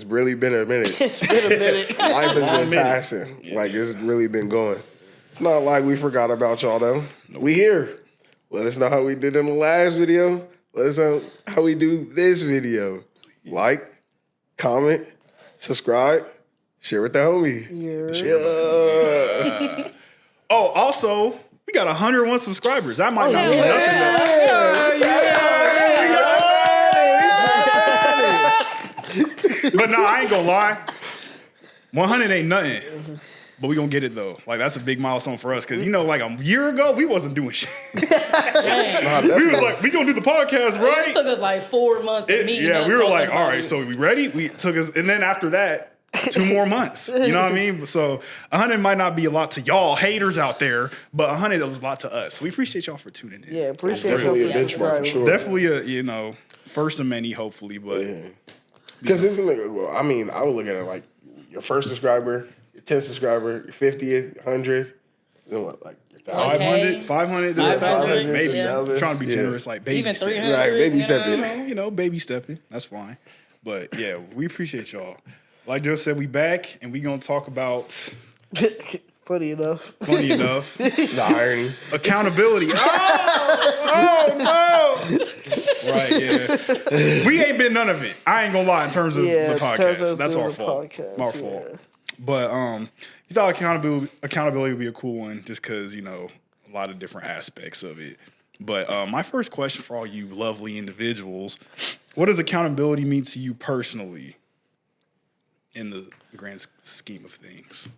really been a minute. It's been a minute. Life has been passing. Yeah. Like, it's really been going. It's not like we forgot about y'all, though. We here. Let us know how we did in the last video. Let us know how we do this video. Like, comment, subscribe, share with the homie. Yeah. Oh, also, we got 101 subscribers. That might not be nothing. But I ain't gonna lie. 100 ain't nothing. But we gonna get it though. Like, that's a big milestone for us. Cause like a year ago, we wasn't doing shit. We was like, we gonna do the podcast, right? It took us like 4 months to meet. Yeah, we were like, all right, so we ready? We took us, and then after that, 2 more months. You know what I mean? So 100 might not be a lot to y'all haters out there, but 100 is a lot to us. We appreciate y'all for tuning in. Yeah, appreciate y'all for benchmark for sure. Definitely a first of many, hopefully, but because this is I would look at it like your first subscriber, your 10th subscriber, your 50th, 100th, then what, like 500, 500, maybe. Yeah. I'm trying to be generous, like baby even 300. Right, baby stepping. Baby stepping. That's fine. But yeah, we appreciate y'all. Like Joe said, we back and we gonna talk about funny enough. The irony. Accountability. Oh no! Right, yeah. We ain't been none of it. I ain't gonna lie in terms of the podcast. That's our fault. Our fault. But you thought accountability would be a cool one just because, a lot of different aspects of it. But my first question for all you lovely individuals, what does accountability mean to you personally in the grand scheme of things?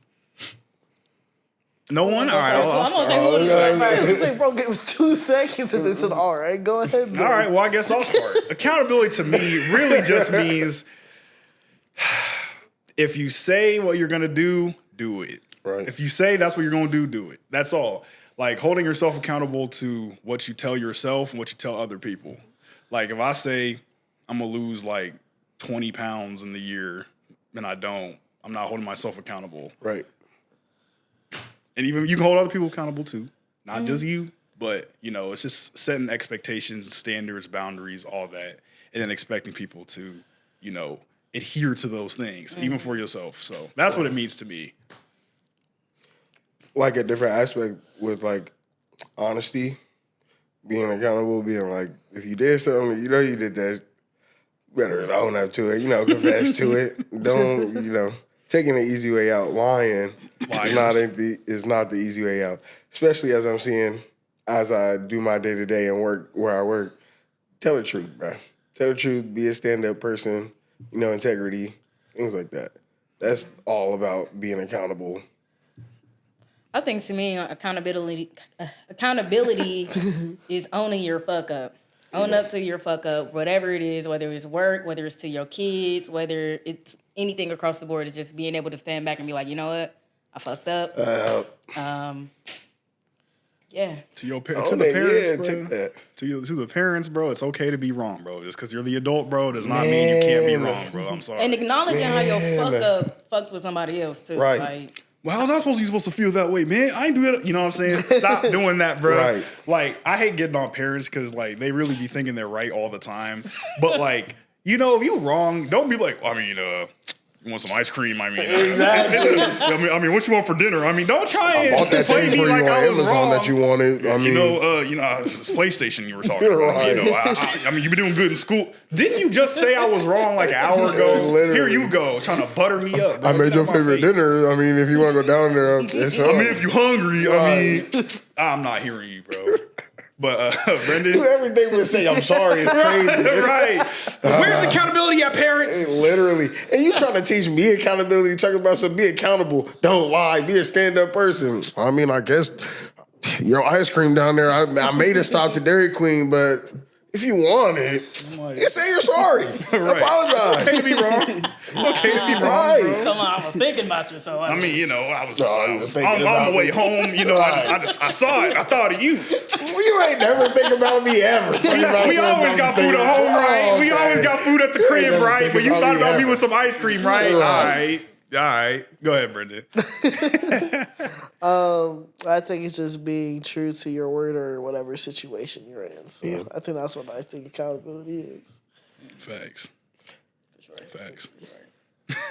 No one? All right, I'll start. Bro, give us 2 seconds and this is all right. Go ahead, man. All right, well, I guess I'll start. Accountability to me really just means if you say what you're going to do it. Right. If you say that's what you're going to do it. That's all. Like, holding yourself accountable to what you tell yourself and what you tell other people. Like, if I say I'm going to lose, 20 pounds in the year and I don't, I'm not holding myself accountable. Right. And even you can hold other people accountable too. Not just you, but, it's just setting expectations, standards, boundaries, all that. And then expecting people to, adhere to those things, even for yourself. So that's what it means to me. Like a different aspect with honesty, being accountable, being like, if you did something, you did that, you better own up to it, confess to it. Don't, taking the easy way out, lying is not the easy way out. Especially as I'm seeing, as I do my day-to-day and work where I work, tell the truth, bro. Tell the truth, be a stand-up person, integrity, things like that. That's all about being accountable. I think to me, accountability is owning your fuck up. Own up to your fuck up, whatever it is, whether it's work, whether it's to your kids, whether it's anything across the board. It's just being able to stand back and be like, you know what? I fucked up. Yeah. To the parents, bro. To the parents, bro, it's okay to be wrong, bro. Just because you're the adult, bro, does not mean you can't be wrong, bro. I'm sorry. And acknowledging how your fuck up fucked with somebody else, too. Right. Well, how's I supposed to feel that way, man? I ain't do it. You know what I'm saying? Stop doing that, bro. Right. Like, I hate getting on parents because, they really be thinking they're right all the time. But, if you're wrong, don't be like, you want some ice cream? Exactly. What you want for dinner? Don't try I bought that play thing me for like you on I was Amazon wrong. that you wanted. It's PlayStation you were talking about. You've been doing good in school. Didn't you just say I was wrong an hour ago? Literally. Here you go, trying to butter me up. Bro. I made your favorite dinner. If you want to go down there, it's on. if you're hungry, I'm not hearing you, bro. But Brendan, everything we say, I'm sorry, it's crazy. Right. Where's accountability at, parents? Literally. And you trying to teach me accountability, talking about be accountable, don't lie, be a stand-up person. I guess your ice cream down there, I made it stop to Dairy Queen, but if you want it, just say you're sorry. Right. Apologize. It's okay to be wrong. It's okay to be wrong, Right. bro. Come on, I was thinking about you, so I was on my way home. I saw it. I thought of you. You ain't never think about me ever. We always got food at home, right? Oh, we always got food at the crib, right? But you thought about me ever. with some ice cream, right? All right. Go ahead, Brendan. I think it's just being true to your word or whatever situation you're in. So I think that's what I think accountability is. Facts. For sure. Facts.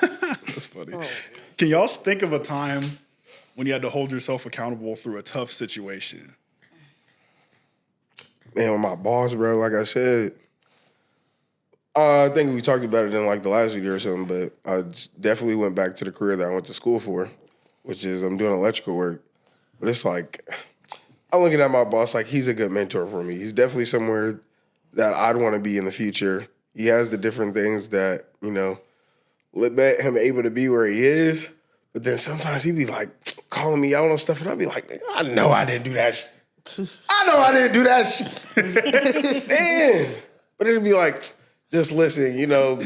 That's funny. Oh. Can y'all think of a time when you had to hold yourself accountable through a tough situation? Man, with my boss, bro, like I said, I think we talked about it in like the last video or something, but I definitely went back to the career that I went to school for, which is I'm doing electrical work. But it's like, I'm looking at my boss like he's a good mentor for me. He's definitely somewhere that I'd want to be in the future. He has the different things that, you know, let him able to be where he is. But then sometimes he'd be like calling me out on stuff, and I'd be like, I know I didn't do that shit. I know I didn't do that shit. Damn. But it'd be like, just listen, you know,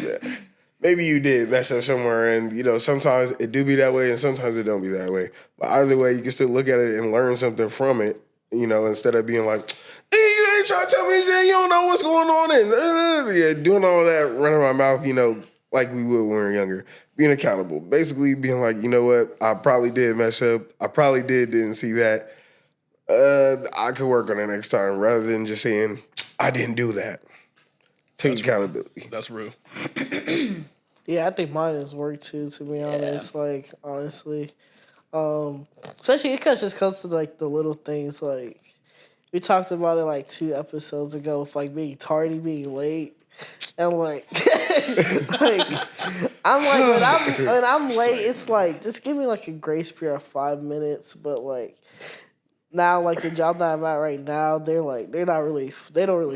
maybe you did mess up somewhere, and, you know, sometimes it do be that way and sometimes it don't be that way. But either way, you can still look at it and learn something from it, you know, instead of being like, hey, you ain't trying to tell me shit, you don't know what's going on. And yeah, doing all that, running my mouth, you know, like we would when we were younger. Being accountable. Basically being like, you know what, I probably did mess up. I probably didn't see that. I could work on it next time, rather than just saying, I didn't do that. Take accountability. That's real. Yeah, I think mine is work too, to be honest. Like, honestly. Especially it just comes to like the little things. Like, we talked about it like 2 episodes ago with like being tardy, being late. And like, like I'm like when I'm late, it's like just give me like a grace period of 5 minutes. But like now, like the job that I'm at right now, they don't really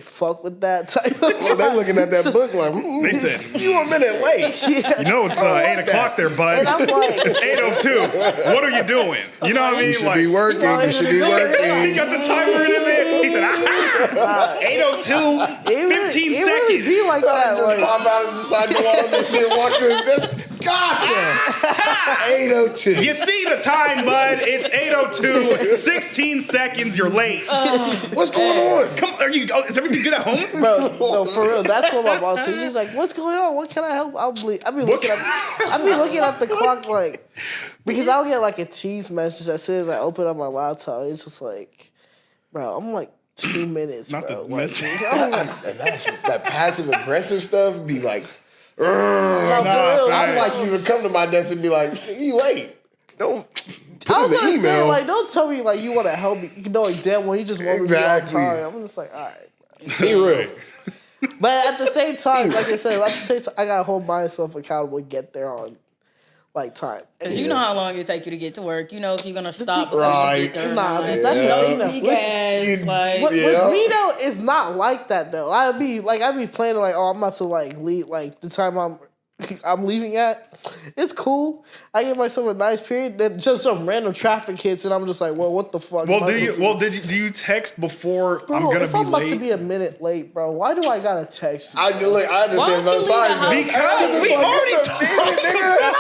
fuck with that type of. Well, they're looking at that book like, they said you a minute late. Yeah. You know it's 8 o'clock there, bud. And I'm like, it's 8:02. What are you doing? You know what I mean? You should be working. You should be working. He got the timer in his hand. He said, 8:02, 15 seconds. It really be like that. Just like, pop out of the side of the wall and sit and walk to his desk. Gotcha. 8:02. You see the time, bud. It's 8:02. 16 seconds. You're late. What's going on? Come. Is everything good at home, bro? No, for real. That's what my boss says. He's like, "What's going on? What can I help?" I'll be looking at the clock like because I'll get like a tease message as soon as I open up my laptop. It's just like, bro, I'm like 2 minutes, Not bro. the message. And that's that passive aggressive stuff be like, No, for real. I'd like you to come to my desk and be like, you late. Don't put I in was the gonna say, email. like, don't tell me like you want to help me. You know, like, damn, when you just want me to be on Exactly. time. I'm just like, all right. Be real. But at the same time, like I said, I gotta hold myself accountable and get there on like time. Because you know how long it take you to get to work. You know if you're gonna stop. Right. Nah, like, that's no you gas, like, with me though, it's not like that though. I'd be planning like, oh, I'm about to like leave like the time I'm leaving at. It's cool. I give myself a nice period. Then just some random traffic hits, and I'm just like, well, what the fuck? Well, do you text before bro, I'm gonna be late? If I'm about to be a minute late, bro, why do I gotta text you? I understand both sides. Because we already talked about that.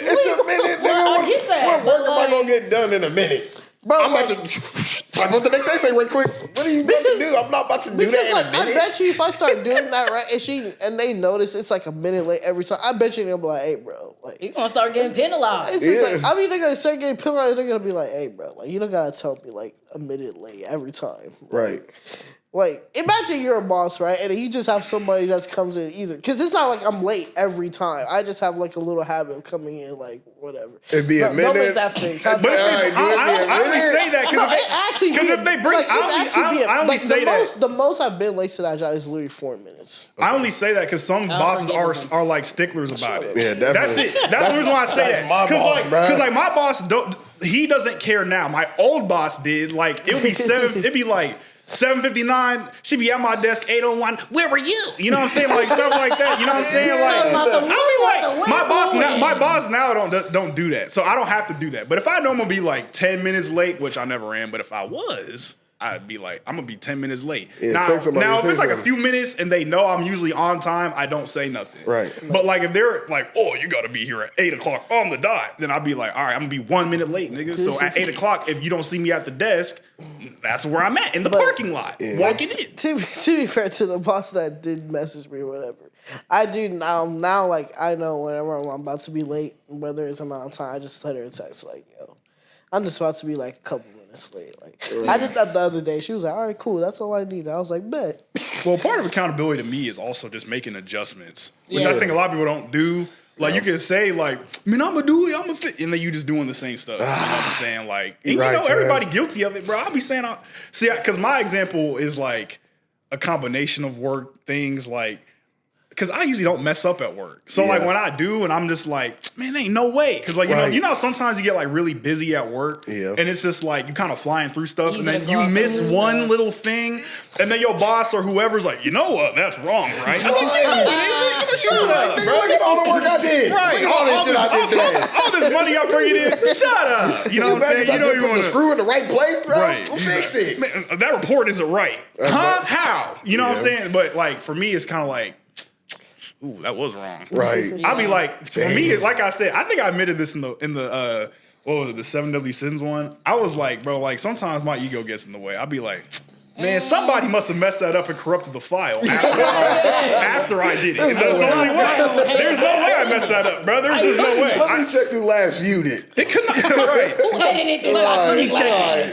It's a minute, nigga. I get that, What work but am I gonna get done in a minute? Bro, I'm about to type up the next essay right quick. What are you about to do? I'm not about to do that in a minute. I bet you if I start doing that right, and they notice it's like a minute late every time, I bet you they'll be like, hey, bro, like you're gonna start getting penalized. it's just like I'm either gonna start getting penalized, or they're gonna be like, hey, bro, like you don't gotta tell me like a minute late every time, Right. Like, imagine you're a boss, right? And you just have somebody that comes in either. Because it's not like I'm late every time. I just have, like, a little habit of coming in, like, whatever. It'd be a minute. Don't make that face. But I only say that because if they bring, I only say that. The most I've been late to that job is literally 4 minutes. I only say that because some bosses are like sticklers about it. Yeah, definitely. That's it. That's the reason why I say that. Because like my boss he doesn't care now. My old boss did. Like it'd be like 7:59, she'd be at my desk, 8:01, where were you? You know what I'm saying? Like stuff like that. You know what I'm saying? Like I mean like my boss now don't do that. So I don't have to do that. But if I know I'm gonna be like 10 minutes late, which I never am, but if I was, I'd be like, I'm gonna be 10 minutes late. Yeah, now if it's like a few minutes and they know I'm usually on time, I don't say nothing. Right. But like if they're like, oh, you gotta be here at 8 o'clock on the dot, then I'd be like, all right, I'm gonna be 1 minute late, nigga. So at 8 o'clock, if you don't see me at the desk, that's where I'm at, in the parking lot, walking in. To be fair to the boss that did message me or whatever, I do now like I know whenever I'm about to be late, whether it's amount of time, I just send her a text like, yo, I'm just about to be like a couple minutes late. Like I did that the other day. She was like, all right, cool, that's all I need. I was like, bet. Well, part of accountability to me is also just making adjustments, which I think a lot of people don't do. Like you can say like, man, I'm gonna do it, I'm gonna fit, and then you just doing the same stuff. You know what I'm saying? Like, and everybody guilty of it, bro. I'll be saying, because my example is like a combination of work things, like. Because I usually don't mess up at work. So, like, when I do, and I'm just like, man, there ain't no way. Because, like, you know, sometimes you get, like, really busy at work. Yeah. And it's just, like, you kind of flying through stuff. And then you miss one little thing. And then your boss or whoever's like, you know what? That's wrong, right? I'm like, shut up, bro. Look at all the work I did. Right. Look at all this shit I did today. All this money I'm bringing in. Shut up. You know what I'm saying? You know you want to screw in the right place, bro? Right. We'll fix it. Man, that report isn't right. Huh? How? You know what I'm saying? But, like, for me, it's kind of like, ooh, that was wrong. Right. I'll be like, for me, like I said, I think I admitted this in the what was it, the 7 Deadly Sins one. I was like, bro, like sometimes my ego gets in the way. I'll be like, man, somebody must have messed that up and corrupted the file after I did it. That's the only way. There's no way I messed that up, bro. There's just no way. Let me check who last viewed it. It could not. Right.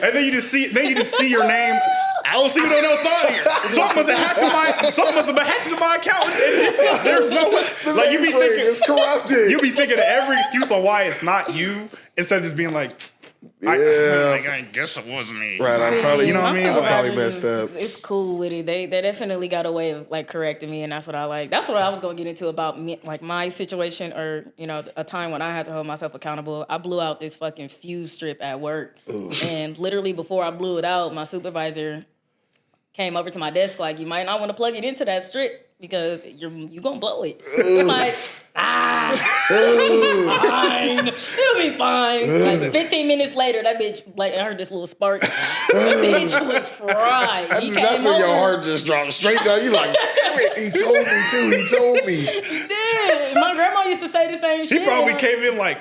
And then you just see your name. I don't see what else on here. Something must have hacked to my account. There's no way. Like you be thinking it's corrupted. You be thinking of every excuse on why it's not you instead of just being like, I guess it wasn't me. Right, I'm probably, you know what I mean? I probably messed up. It's cool with it. They definitely got a way of like correcting me, and that's what I like. That's what I was gonna get into about me, like my situation, or you know, a time when I had to hold myself accountable. I blew out this fucking fuse strip at work, and literally before I blew it out, my supervisor came over to my desk like, you might not want to plug it into that strip because you're gonna blow it. I'm like, fine. It'll be fine. Like 15 minutes later, that bitch, like I heard this little spark. That bitch was fried. That's when your heart just dropped straight down. You like, damn it, he told me too. He told me. He did. My grandma used to say the same shit. He probably came in like,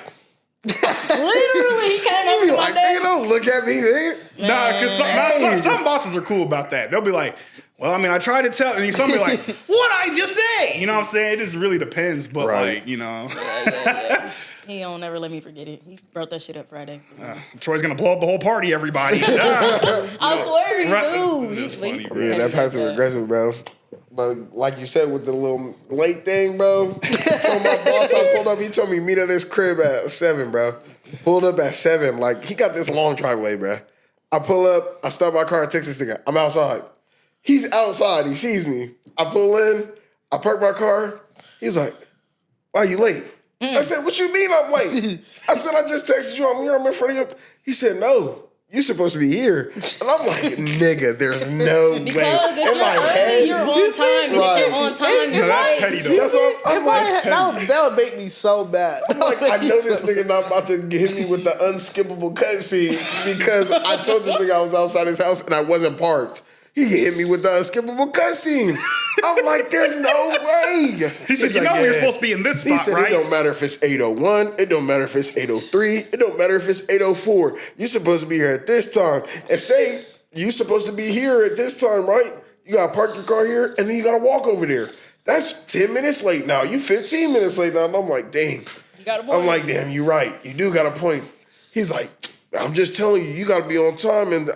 literally, he came over to my like, desk. nigga, don't look at me, nigga. Nah, because some bosses are cool about that. They'll be like, well, I mean, I tried to tell, and some be like, what'd I just say? You know what I'm saying? It just really depends, but like, you know. Yeah. He don't ever let me forget it. He brought that shit up Friday. Troy's gonna blow up the whole party, everybody. I swear he do. That's funny, bro. Yeah, that passive aggressive, bro. But like you said, with the little late thing, bro, I told my boss I pulled up. He told me meet at his crib at 7, bro. Pulled up at 7. Like, he got this long driveway, bro. I pull up. I stop my car and text this nigga. I'm outside. He's outside. He sees me. I pull in. I park my car. He's like, why are you late? I said, what you mean I'm late? I said, I just texted you. I'm here. I'm in front of you. He said, no. You're supposed to be here. And I'm like, nigga, there's no way. Because if you're early, you're on time. And if you're on time, you're that's petty, though. That's what I'm like, that would make me so bad. I'm like, I know this nigga not about to hit me with the unskippable cutscene because I told this nigga I was outside his house and I wasn't parked. He hit me with the unskippable cutscene. I'm like, there's no way. He said, you know we're supposed to be in this spot, he said, right? It don't matter if it's 801. It don't matter if it's 803. It don't matter if it's 804. You're supposed to be here at this time. And say you're supposed to be here at this time, right? You got to park your car here, and then you got to walk over there. That's 10 minutes late now. You 15 minutes late now. And I'm like, dang. You got a point. I'm like, damn, you're right. You do got a point. He's like, I'm just telling you, you got to be on time. And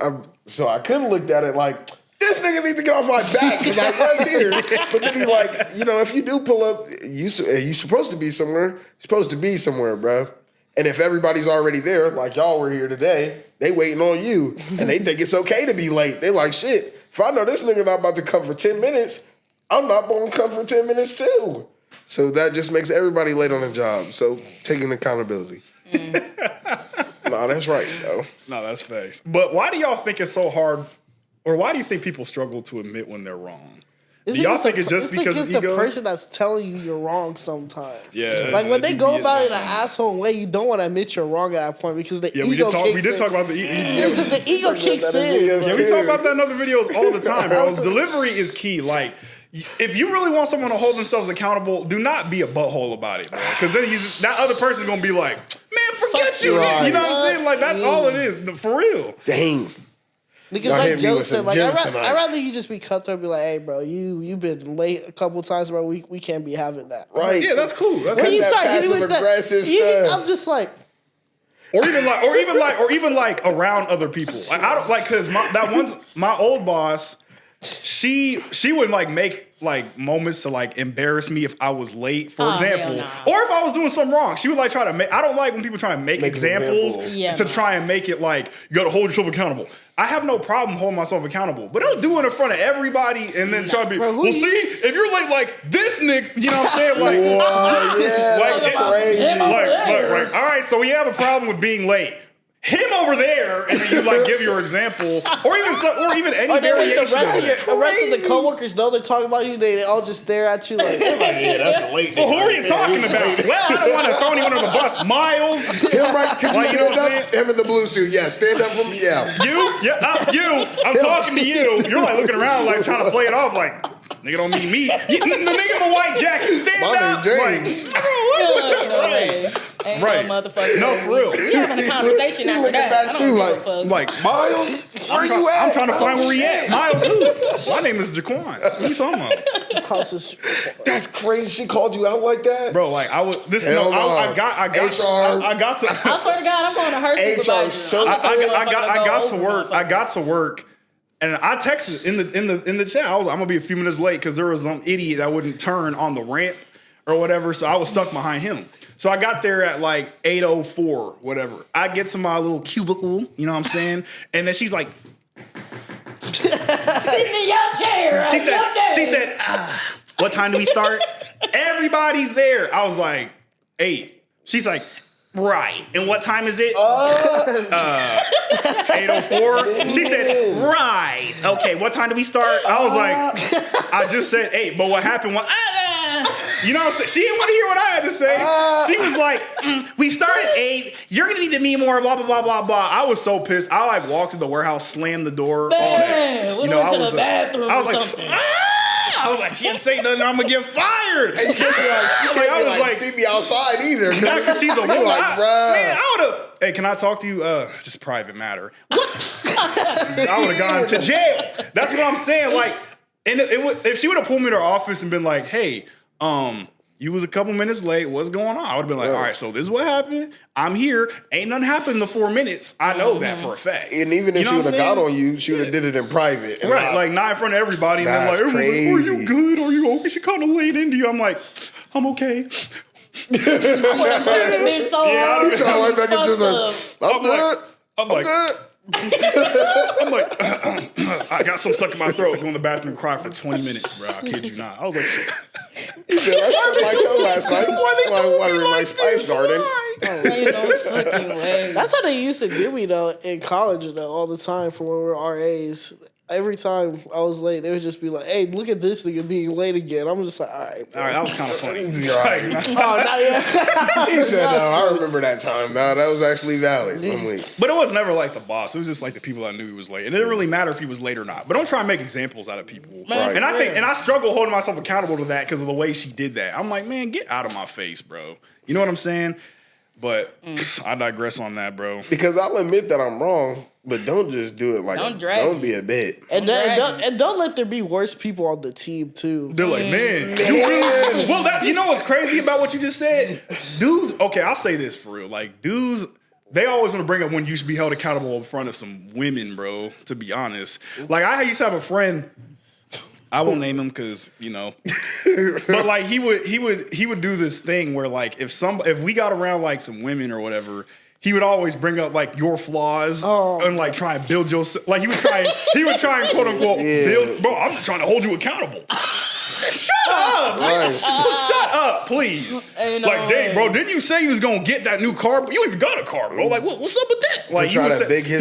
so I could have looked at it like, this nigga needs to get off my back because I was here. But then he's like, you know, if you do pull up, you supposed to be somewhere. You're supposed to be somewhere, bro. And if everybody's already there, like y'all were here today, they waiting on you. And they think it's okay to be late. They like, shit, if I know this nigga not about to come for 10 minutes, I'm not going to come for 10 minutes too. So that just makes everybody late on the job. So taking accountability. Nah, that's right, though. No, that's facts. But why do y'all think it's so hard? Or why do you think people struggle to admit when they're wrong? Do y'all think it's just because it's ego? the person that's telling you you're wrong sometimes. Yeah. Like when they go about it in an asshole way, you don't want to admit you're wrong at that point because the ego kicks in. We did talk about the ego. The ego kicks in. Yeah, we talk about that in other videos all the time, bro. Delivery is key. Like, if you really want someone to hold themselves accountable, do not be a butthole about it, bro. Because then that other person's going to be like, man, forget you. Right. You know what I'm saying? Like, that's all it is. For real. Dang. Because like Joe said, like I'd rather you just be cutthroat and be like, hey, bro, you've been late a couple times, bro. We can't be having that. Right. Yeah, that's cool. That's when you start passive aggressive stuff. I'm just like, or even like around other people. Like I don't like because my old boss, she would like make like moments to like embarrass me if I was late, for example, or if I was doing something wrong. She would like try to make. I don't like when people try to make examples to try and make it like you got to hold yourself accountable. I have no problem holding myself accountable, but don't do it in front of everybody and then try to be. Well, see, if you're late like this, Nick, you know what I'm saying? Like, that's crazy. Like, all right, so we have a problem with being late. Him over there, and then you like give your example, or even any variation. The rest of the coworkers know they're talking about you. They all just stare at you like, yeah, that's the late. Well, who are you talking about? Well, I don't want to throw anyone under the bus. Myles, him right? Could you stand up? Him in the blue suit, yeah. Stand up from you. I'm talking to you. You're like looking around, like trying to play it off, like. Nigga don't mean me. The nigga in the white jacket, stand up. My name James. Right. No motherfucker. No, for real. We having a conversation after that. Like Myles, where you at? I'm trying to find where he at. Myles who? My name is Jaquan. What are you talking about? That's crazy. She called you out like that, bro. Like I was. I got HR. I got to. I swear to God, I'm going to her supervisor. So I got to work. I got to work. And I texted in the chat. I'm gonna be a few minutes late because there was some idiot that wouldn't turn on the ramp or whatever. So I was stuck behind him. So I got there at like 8:04, whatever. I get to my little cubicle, you know what I'm saying? And then she's like, sitting in your chair. She said, what time do we start? Everybody's there. I was like, 8. She's like, right. And what time is it? 8:04. She said, right. Okay, what time do we start? I was like, I just said 8. But what happened was, you know what I'm saying? She didn't want to hear what I had to say. She was like, we start at 8. You're going to need to meet more, blah, blah, blah, blah, blah. I was so pissed. I like walked to the warehouse, slammed the door. Man, we went to the bathroom I was or like, something. I was like, can't say nothing or I'm going to get fired. And you can't like, see me outside either. Not because she's a woman. Like, man, I would have. Hey, can I talk to you? Just private matter. What? I would have gone to jail. That's what I'm saying. Like, and if she would have pulled me to her office and been like, hey, you was a couple minutes late. What's going on? I would have been like, all right, so this is what happened. I'm here. Ain't nothing happened in the 4 minutes. I know that for a fact. And even if she would have got on you, she would have did it in private. Right, like not in front of everybody. And then like, everyone's like, are you good? Are you okay? She kind of laid into you. I'm like, I'm okay. I'm so hard. You try right back into her. I'm good. I'm like, I got some stuck in my throat. Go in the bathroom and cry for 20 minutes, bro. I kid you not. I was like, you said I stuck my toe last night. Why they doing me like Spice Garden? Ain't no fucking way. That's how they used to do me though in college though all the time for when we were RAs. Every time I was late, they would just be like, "Hey, look at this nigga being late again." I'm just like, "All right, bro." All right, that was kind of funny. Right. Not yet. He said, "No, I remember that time. No, that was actually valid." I'm late. But it was never like the boss. It was just like the people I knew he was late. And it didn't really matter if he was late or not. But don't try and make examples out of people. Right. And I struggle holding myself accountable to that because of the way she did that. I'm like, man, get out of my face, bro. You know what I'm saying? But I digress on that, bro. Because I'll admit that I'm wrong, but don't just do it like don't be a bit. And don't let there be worse people on the team too. They're like, man. Well, you know what's crazy about what you just said? Dudes, okay, I'll say this for real. Like, dudes, they always want to bring up when you should be held accountable in front of some women, bro, to be honest. Like, I used to have a friend, I won't name him because, you know, but like he would do this thing where like if we got around like some women or whatever, he would always bring up like your flaws and like try and build your like he would try and quote unquote build. Bro, I'm trying to hold you accountable. Shut up, man. Shut up, please. Like, dang, bro, didn't you say you was gonna get that new car? You even got a car, bro. Like, what's up with that? Like, he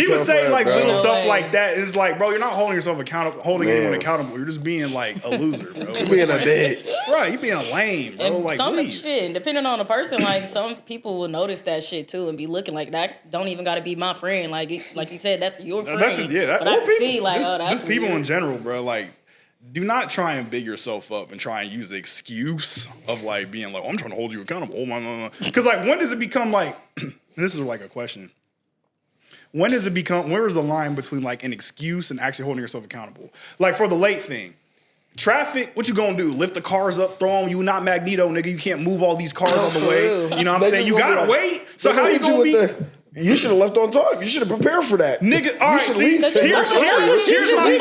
was saying like little stuff like that. It's like, bro, you're not holding yourself accountable, anyone accountable. You're just being like a loser, bro. You're being a bitch. Right, you being a lame, bro. And like, some please. shit, depending on the person, like some people will notice that shit too and be looking like that. Don't even got to be my friend. Like you said, that's your friend. That's just But I can see like, that's just people weird. in general, bro. Like, do not try and big yourself up and try and use the excuse of like being like, I'm trying to hold you accountable. Oh my. Because like, when does it become like? This is like a question. Where is the line between like an excuse and actually holding yourself accountable? Like for the late thing. Traffic, what you gonna do? Lift the cars up, throw them? You not Magneto, nigga. You can't move all these cars on the way. You know what I'm saying? You gotta wait. So how you gonna be? You should have left on time. You should have prepared for that. Nigga, all right, see, here's my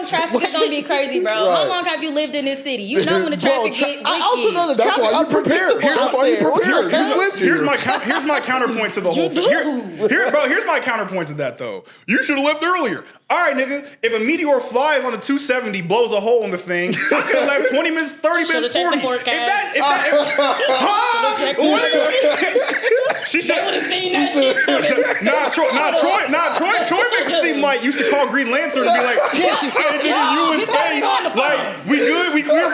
traffic is gonna be crazy, bro. How long have you lived in this city? You know when the traffic get. I also know the that's traffic. why you prepared. That's why you prepared. Here's my counterpoint to the whole thing. Here's my counterpoint to that though. You should have left earlier. All right, nigga. If a meteor flies on the 270, blows a hole in the thing, I could have left 20 minutes, 30 minutes, 40. What are you? She should have seen that shit. Troi makes it seem like you should call Green Lantern and be like, hey, nigga, you in space. Like, we good? We clear?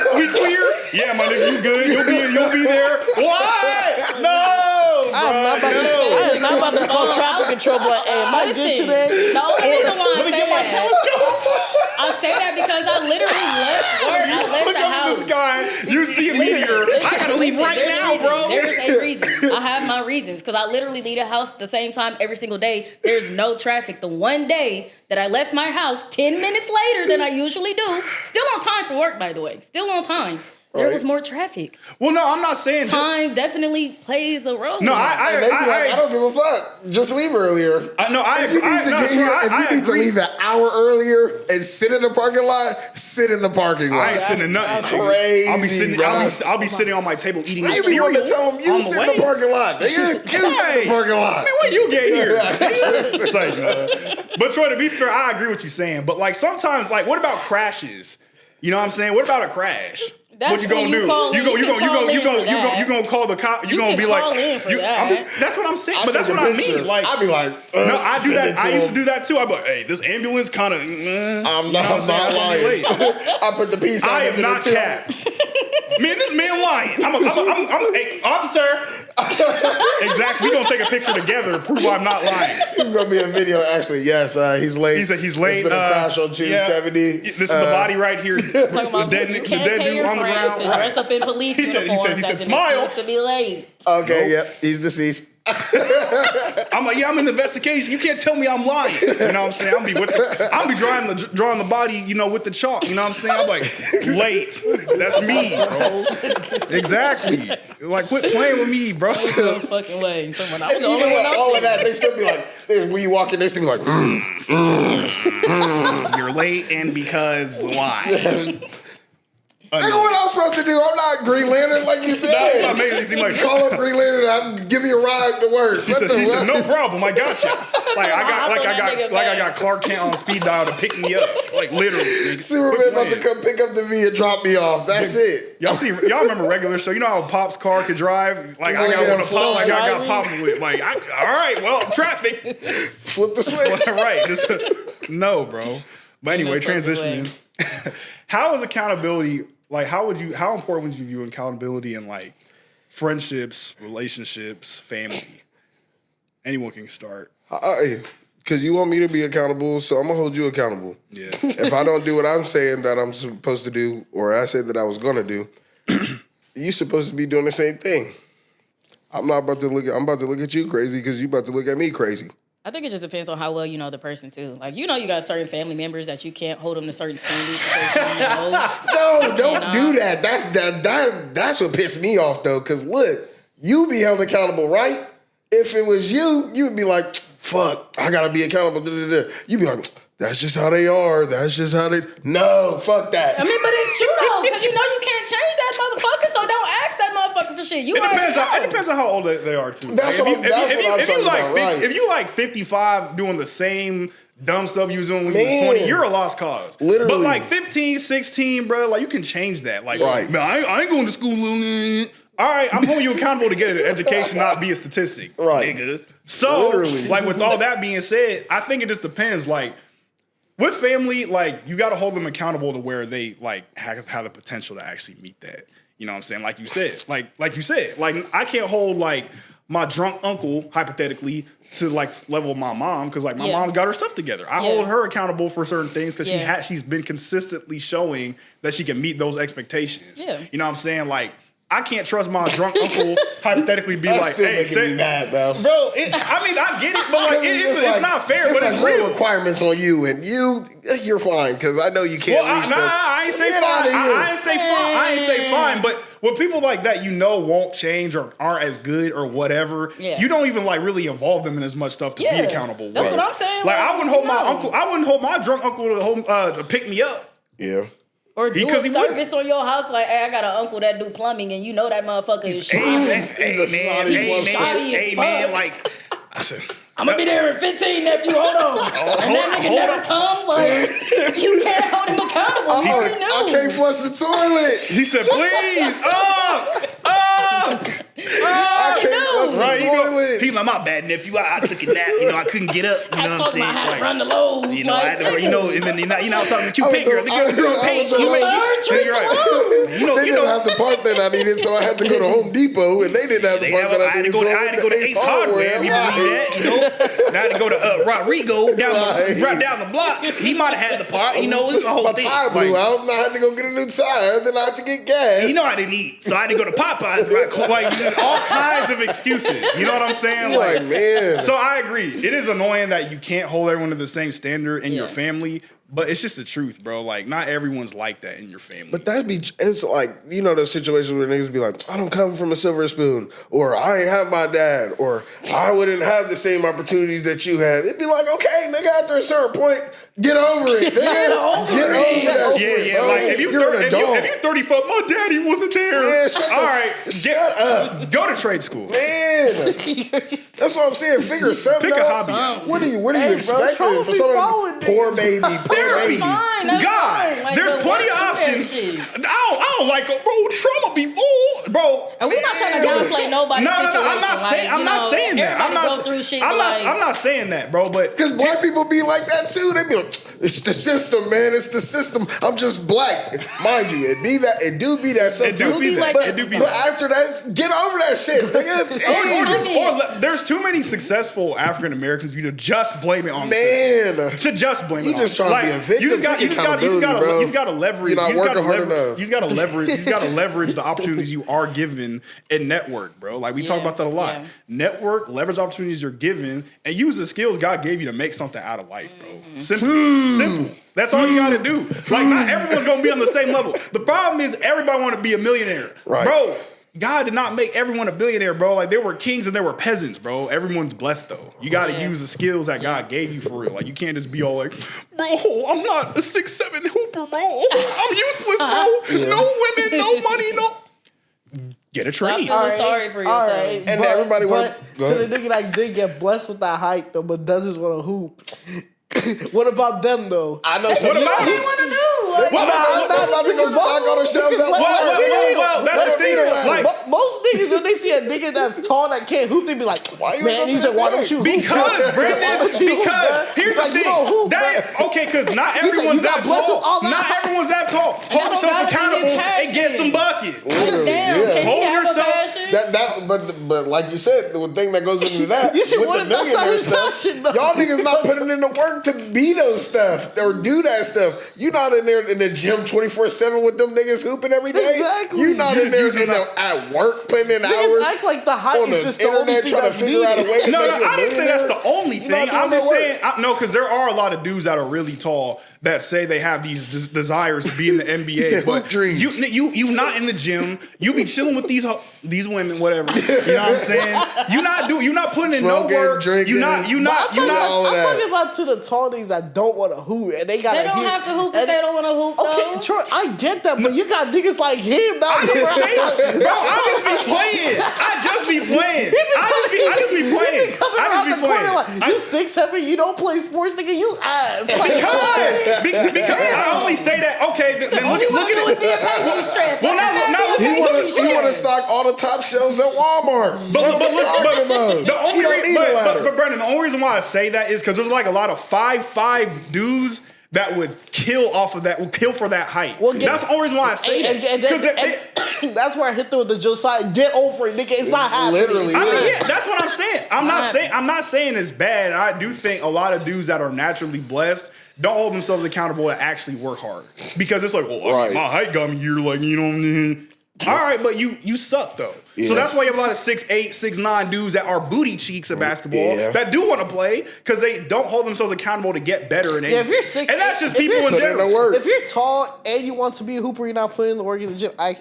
Yeah, my nigga, you good? You'll be there. What? No, bro. I'm not about to call traffic control, but hey, am I good today? The only reason why I say that because I literally left work. I left the house. This guy, you see a meteor. I gotta leave right now, bro. There's a reason. I have my reasons because I literally leave the house at the same time every single day. There's no traffic. The one day that I left my house 10 minutes later than I usually do, still on time for work, by the way. Still on time. There was more traffic. Well, no, I'm not saying time definitely plays a role. No, I don't give a fuck. Just leave earlier. If you need to leave an hour earlier and sit in the parking lot, sit in the parking lot. I ain't sitting in nothing. Crazy. I'll be sitting on my table eating cereal. You want to tell them you sit in the parking lot. You sit in the parking lot. I mean, when you get here? But Troi, to be fair, I agree with you saying. But like sometimes, like, what about crashes? You know what I'm saying? What about a crash? What you gonna do? You gonna call the cop? You gonna be like, that's what I'm saying. But that's what I mean. Like, I'd be like, no, I do that. I used to do that too. I'd be like, hey, this ambulance kind of. I'm not lying. I put the piece. I am not cap. Man, this man lying. I'm hey, officer. Exactly. We gonna take a picture together to prove I'm not lying. There's gonna be a video. Actually, yes, he's late. He said he's late. There's been a crash on 270. This is the body right here. The dead dude on the ground. Dress up in police uniforms. He said, smile. To be late. Okay, yep, he's deceased. I'm like, I'm in the investigation. You can't tell me I'm lying. You know what I'm saying? I'll be drawing the body, with the chalk. You know what I'm saying? I'm like, late. That's me, bro. Exactly. Like, quit playing with me, bro. No fucking way. All of that, they still be like, when you walk in, they still be like, You're late, and because why? Nigga, what I'm supposed to do? I'm not Green Lantern, like you said. That's what made it seem like call up Green Lantern and give me a ride to work. He said, no problem, I got you. I got Clark Kent on speed dial to pick me up, like literally. Superman about to come pick up the V and drop me off. That's it. Y'all remember regular show? You know how Pop's car could drive? Like I got one of Pop, like I got Pop's with. Like, all right, well, traffic. Flip the switch. Right, just no, bro. But anyway, transitioning. How is accountability? Like, how important would you view accountability in like friendships, relationships, family? Anyone can start. Because you want me to be accountable, so I'm going to hold you accountable. Yeah. If I don't do what I'm saying that I'm supposed to do, or I said that I was going to do, you're supposed to be doing the same thing. I'm about to look at you crazy because you about to look at me crazy. I think it just depends on how well you know the person too. Like, you got certain family members that you can't hold them to certain standards. No, don't do that. That's what pissed me off though. Cause look, you be held accountable, right? If it was you, you'd be like, fuck, I gotta be accountable. You'd be like, that's just how they are. That's just how they. No, fuck that. I mean, but it's true though, because you can't change that motherfucker. So don't ask that motherfucker for shit. It depends on how old they are too. That's what I'm talking about. Right. If you like 55 doing the same dumb stuff you was doing when you was 20, you're a lost cause. Literally. But like 15, 16, bro, like you can change that. Like, right. Man, I ain't going to school. All right, I'm holding you accountable to get an education, not be a statistic, right, nigga. So, literally. Like with all that being said, I think it just depends. Like with family, like you got to hold them accountable to where they like have the potential to actually meet that. You know what I'm saying? Like you said, like I can't hold like my drunk uncle hypothetically to like level of my mom because like my mom got her stuff together. I hold her accountable for certain things because she's been consistently showing that she can meet those expectations. Yeah. You know what I'm saying? Like I can't trust my drunk uncle hypothetically be like, hey, say mad, bro. I get it, but like it's not fair. But it's real requirements on you, and you're fine because I know you can't. Well, I ain't say fine. I ain't say fine, but with people like that, won't change or aren't as good or whatever. Yeah. You don't even like really involve them in as much stuff to be accountable. That's what I'm saying. Like I wouldn't hold my uncle. I wouldn't hold my drunk uncle to pick me up. Yeah. Or do a service on your house, like, hey, I got an uncle that do plumbing, and you know that motherfucker is shoddy. Hey, man, like, I said, I'm gonna be there in 15, nephew. Hold on. And that nigga never come. Like, you can't hold him accountable. I can't flush the toilet. He said, please, I can't flush the toilet. He's like, my bad, nephew. I took a nap. I couldn't get up. You know what I'm saying? I had to run the Lowe's. I had to, and then I was talking to cute paint girl. The girl paint. They didn't have the part that I needed, so I had to go to Home Depot, and they didn't have the part that I needed. I had to go to Ace Hardware. You believe that? I had to go to Rodrigo right down the block. He might have had the part. It's a whole thing. My tire blew out, and I had to go get a new tire. Then I had to get gas. I didn't eat, so I had to go to Popeyes. Like all kinds of excuses. You know what I'm saying? Like man. So I agree. It is annoying that you can't hold everyone to the same standard in your family. But it's just the truth, bro. Like, not everyone's like that in your family. But it's like, those situations where niggas be like, I don't come from a silver spoon, or I ain't have my dad, or I wouldn't have the same opportunities that you had. It'd be like, okay, nigga, after a certain point, get over it. Get over that shit. Yeah. Like, if you're 34, my daddy wasn't there. Man, shut up. Go to trade school. Man. That's what I'm saying. Figure something out. Pick a hobby out. What are you expecting for someone poor baby? There's plenty of options. I don't like bro. Trauma be bro. And we're not trying to downplay nobody's situation. I'm not saying that. I'm not saying that, bro. But because black people be like that too. They be like, it's the system, man. It's the system. I'm just black, mind you. It do be that sometimes. But after that, get over that shit, nigga. Or there's too many successful African Americans. You to just blame it on the system. To just blame it. You just trying to be a victim. You've got to leverage. You're not working hard enough. You've got to leverage the opportunities you are given and network, bro. Like we talk about that a lot. Yeah. Network, leverage opportunities you're given, and use the skills God gave you to make something out of life, bro. Simple. That's all you gotta do. Like not everyone's gonna be on the same level. The problem is everybody want to be a millionaire, right. Bro. God did not make everyone a billionaire, bro. Like there were kings and there were peasants, bro. Everyone's blessed though. You got to use the skills that God gave you for real. Like you can't just be all like, bro, I'm not a 6'7" hooper, bro. I'm useless, bro. Yeah. No women, no money, no. Get a trade. Stop feeling sorry for yourself. Right. And everybody wants to the nigga that did get blessed with that height though, but doesn't want to hoop. What about them though? I know. What about who want to do? I'm not about to go stock on the shelves at Walmart. Well, that's the thing. Like most niggas, when they see a nigga that's tall that can't hoop, they be like, "Why you?" Man, he said, "Why don't you hoop?" Because here's the thing. Okay, because not everyone's that tall. Not everyone's that tall. Hold yourself accountable and get some buckets. Damn, hold yourself. But like you said, the thing that goes into that with the millionaire stuff, y'all niggas not putting in the work to be those stuff or do that stuff. You not in there in the gym 24/7 with them niggas hooping every day. Exactly. You not in there at work putting in hours. Act like the height is just the only thing trying to figure out a way to No, make I didn't say that's the only thing. I'm just saying because there are a lot of dudes that are really tall that say they have these desires to be in the NBA, but you not in the gym. You be chilling with these women, whatever. You know what I'm saying? You not putting in no work. Drinking. I'm talking about to the tall niggas that don't want to hoop and they got. They don't have to hoop if they don't want to hoop. Okay, Troi, I get that, but you got niggas like him. Bro, I just be playing. I just be playing. You 6'7", you don't play sports, nigga. You ass. Because I only say that. Okay, then look at it. Well, now he want to stock all the top shelves at Walmart. But Brandon, the only reason why I say that is because there's like a lot of 5'5" dudes that would kill off of that, would kill for that height. That's the only reason why I say that. That's where I hit them with the Josiah. Get over it, nigga. It's not happening. Literally. I mean, yeah, that's what I'm saying. I'm not saying it's bad. I do think a lot of dudes that are naturally blessed don't hold themselves accountable to actually work hard. Because it's like, well, I mean, my height got me here, like, you know what I mean? All right, but you suck though. Yeah. So that's why you have a lot of 6'8", 6'9" dudes that are booty cheeks at basketball that do want to play because they don't hold themselves accountable to get better in anything. Yeah, if you're 6'8", and that's just people in general. If you're tall and you want to be a hooper, you're not putting the work in the gym. I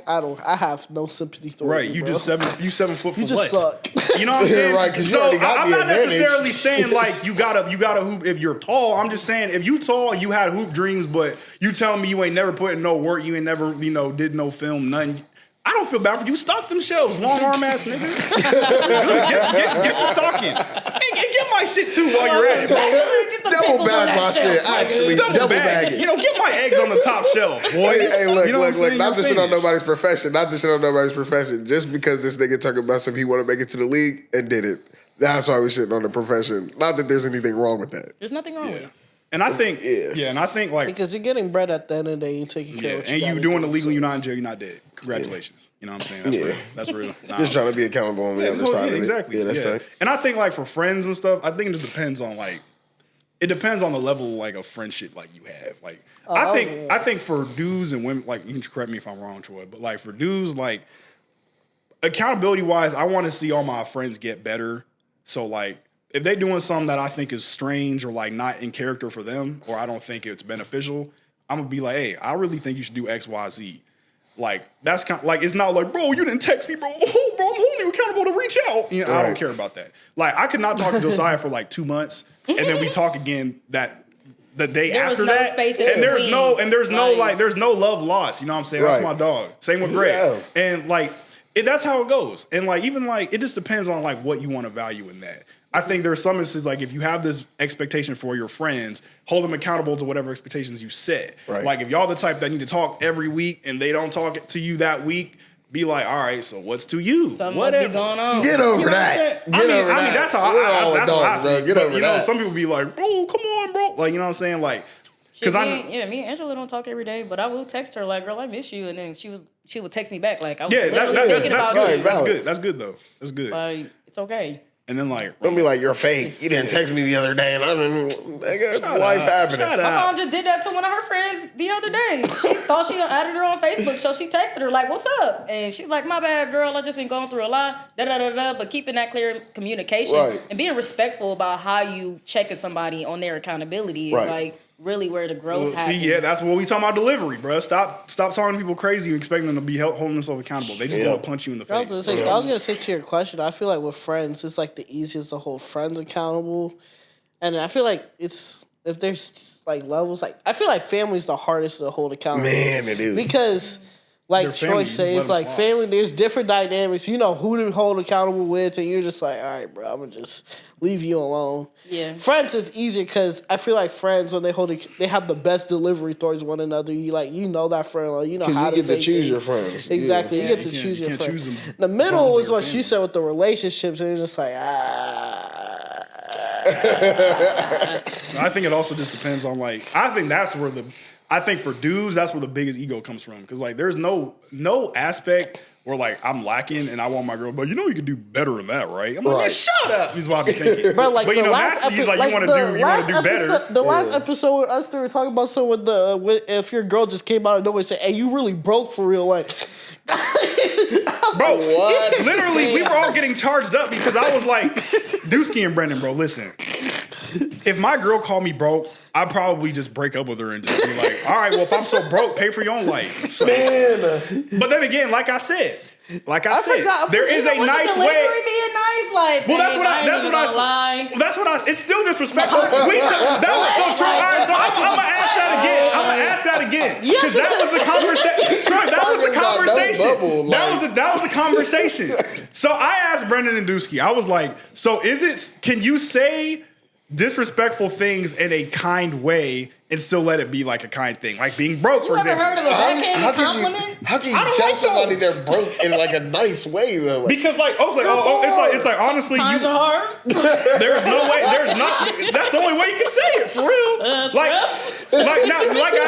have no sympathy for you. You just 7 foot for you just suck. You know what I'm saying? Right, because you so already got I'm the not advantage. necessarily saying like you gotta hoop if you're tall. I'm just saying if you tall and you had hoop dreams, but you tell me you ain't never put in no work, you ain't never did no film, nothing. I don't feel bad for you. Stock them shelves, long arm ass niggas. get the stocking. Get my shit too while you're at it, bro. Double bag my shit. Actually, double bag it. Get my eggs on the top shelf, boy. Hey, look. Not to shit on nobody's profession. Just because this nigga talking about something he want to make it to the league and did it. That's why we're shitting on the profession. Not that there's anything wrong with that. There's nothing wrong with it. And I think, like because you're getting bread at the end of the day, you taking care of. And you doing it legally, you're not in jail, you're not dead. Congratulations. You know what I'm saying? That's real. Nah, just trying to be accountable on the other side of it. Exactly. Yeah, that's tight. And I think like for friends and stuff, I think it just depends on the level like of friendship like you have. Like I think for dudes and women, like you can correct me if I'm wrong, Troy, but like for dudes, like accountability wise, I want to see all my friends get better. So like if they doing something that I think is strange or like not in character for them, or I don't think it's beneficial, I'm gonna be like, hey, I really think you should do X, Y, Z. Like that's kind of like it's not like, bro, you didn't text me, bro. Oh, bro, I'm holding you accountable to reach out. Right. I don't care about that. Like I could not talk to Josiah for like 2 months, and then we talk again the day after that. There's no love lost. You know what I'm saying? Right. That's my dog. Same with Greg. Yeah. And like that's how it goes. And like even like it just depends on like what you want to value in that. I think there are some instances like if you have this expectation for your friends, hold them accountable to whatever expectations you set. Right. Like if y'all the type that need to talk every week and they don't talk to you that week, be like, all right, so what's to you? Something must be going on. Get over that. I mean, that's how I think. Get over that. Some people be like, bro, come on, bro. Like, you know what I'm saying? Like, because me and Angela don't talk every day, but I will text her like, girl, I miss you. And then she would text me back like, I was thinking about you. That's good. That's good, though. That's good. Like, it's okay. And then like, don't be like, you're fake. You didn't text me the other day, and I didn't. Life happening. My mom just did that to one of her friends the other day. She thought she added her on Facebook, so she texted her like, "What's up?" And she's like, "My bad, girl. I just been going through a lot." But keeping that clear communication and being respectful about how you checking somebody on their accountability is like really where the growth happens. See, that's what we talking about delivery, bro. Stop talking to people crazy and expecting them to be holding themselves accountable. They just want to punch you in the face. I was gonna say to your question, I feel like with friends, it's like the easiest to hold friends accountable, and I feel like it's if there's like levels, like I feel like family's the hardest to hold accountable. Man, it is because. Like Troi says, like family, there's different dynamics. You know who to hold accountable with, and you're just like, all right, bro, I'm gonna just leave you alone. Yeah. Friends is easier because I feel like friends when they have the best delivery towards one another. You know that friend, like, you know how to say. You get to choose your friends. Exactly, you get to choose your friends. The middle is what she said with the relationships, and it's just like I think it also just depends on like I think for dudes, that's where the biggest ego comes from. Because, like, there's no aspect where, like, I'm lacking and I want my girl, but you know you could do better than that, right? I'm like, man, shut up, is what I be thinking. Bro, like, but, you know, naturally, he's like, you want to do better. The last episode with us, we were talking about if your girl just came out of nowhere and said, hey, you really broke for real, like... Bro, what? Literally, we were all getting charged up because I was like, Dusky and Brendan, bro, listen. If my girl called me broke, I'd probably just break up with her and just be like, all right, well, if I'm so broke, pay for your own life. So, but then again, like I said, there is a nice way. Being nice, like, well, that's what I. It's still disrespectful. So true. All right, so I'm gonna ask that again. Because that was the conversation. That was the conversation. So I asked Brendan and Dusky. I was like, so can you say disrespectful things in a kind way and still let it be like a kind thing, like being broke, for example. Heard of a backhanded compliment? How can you tell somebody they're broke in like a nice way though? Like, because like it's like honestly, times are hard. There's no way. There's not. That's the only way you can say it for real. Like I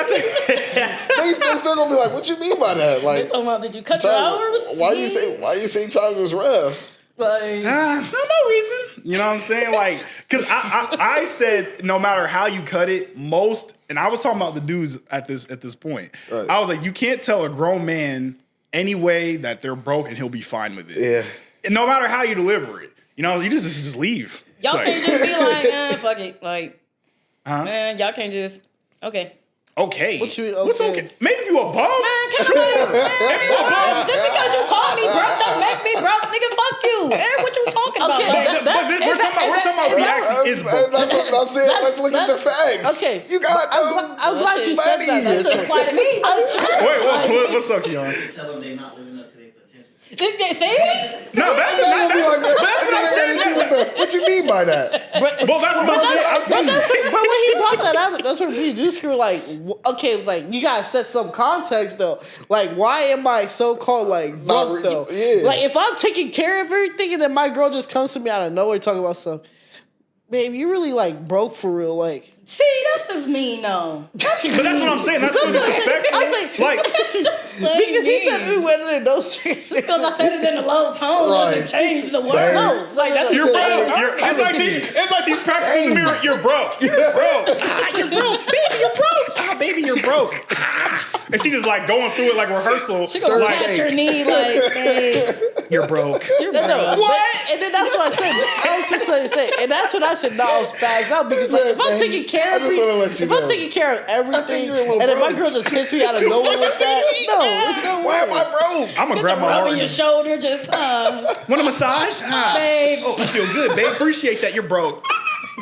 said, they still gonna be like, what you mean by that? Like, they talking about, did you cut your hours? Why you say times was rough? Like, no reason. You know what I'm saying? Like, because I said no matter how you cut it, and I was talking about the dudes at this point. Right. I was like, you can't tell a grown man any way that they're broke, and he'll be fine with it. Yeah. And no matter how you deliver it, you know, you just leave. Y'all It's can't just be like, fuck it. Like, Huh? man, y'all can't just, okay. Okay. What you mean, What's okay? okay? Maybe if you a bum. Man, just because you call me broke don't make me broke, nigga. Fuck you. Aaron, what you talking about? Okay, But we're talking about if he actually is broke. That's what I'm saying. Let's look at the facts. Okay. You got I'm glad you said that. money. That doesn't apply to me. Wait, what's up, Keon? Tell them they're not living up to their potential. See? No, that's what I'm saying. What you mean by that? Well, that's what I'm saying. But when he brought that out, that's what me and Juice were like, okay, it's like, you gotta set some context though. Like, why am I so-called like broke though? Yeah. Like, if I'm taking care of everything and then my girl just comes to me out of nowhere talking about stuff, babe, you really like broke for real, like. See, that's just mean, though. But that's what I'm saying. That's the perspective. Like, Because he said we went in those streets. Because I said it in a low tone, doesn't change the word. No, Like, that's you're insane. broke. It's like he's practicing the mirror. You're broke. You're broke. You're broke. Baby, you're broke. Baby, you're broke. And she just like going through it like rehearsal. She gonna like, touch your knee like, hey, you're broke. you're broke. What? And then that's what I said. I was just going to say, and that's when I said, no, I was spazzed out because like, if I'm taking care of I just wanna let you if I'm know. taking care of everything, you're a little and then my broke. girl just hits me out of nowhere with that, no, there's no Why am way. I broke? I'm gonna grab my Rubbing heart. your shoulder, just, Want a massage? babe. Oh, I feel good, babe. Appreciate that. You're broke.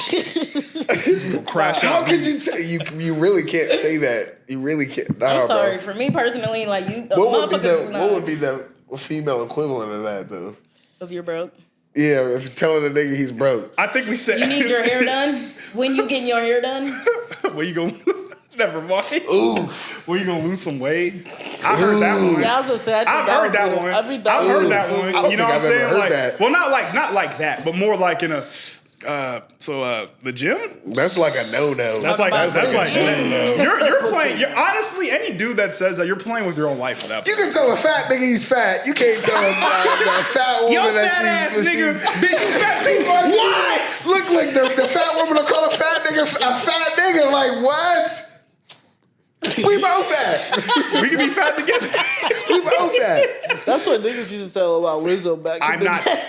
Just go crash How out. could you tell? You really can't say that. You really can't. Nah, I'm sorry. bro. For me personally, like, you, a What motherfucker, would be the female equivalent of that though? if you're broke. Yeah, if telling a nigga he's broke. I think we said You need your hair done? When you getting your hair done? Where you gonna? Never mind. Ooh. Where you gonna lose some weight? I heard that one. Yeah, I was gonna say, I think I've heard that one. I've heard that one. I don't You know think what I'm I've ever saying? heard Like, that. well, not like that, but more like in a. The gym. That's like a no-no. That's like a no-no. you're playing. You're honestly any dude that says that you're playing with your own life with that. You can tell a fat nigga he's fat. You can't tell a fat woman Yo, that fat ass she's nigga, bitch, you fat too. What? Look like the fat woman will call a fat nigga a fat nigga. Like what? We both fat. We can be fat together. We both fat. That's what niggas used to tell about Lizzo back in I'm the not. day.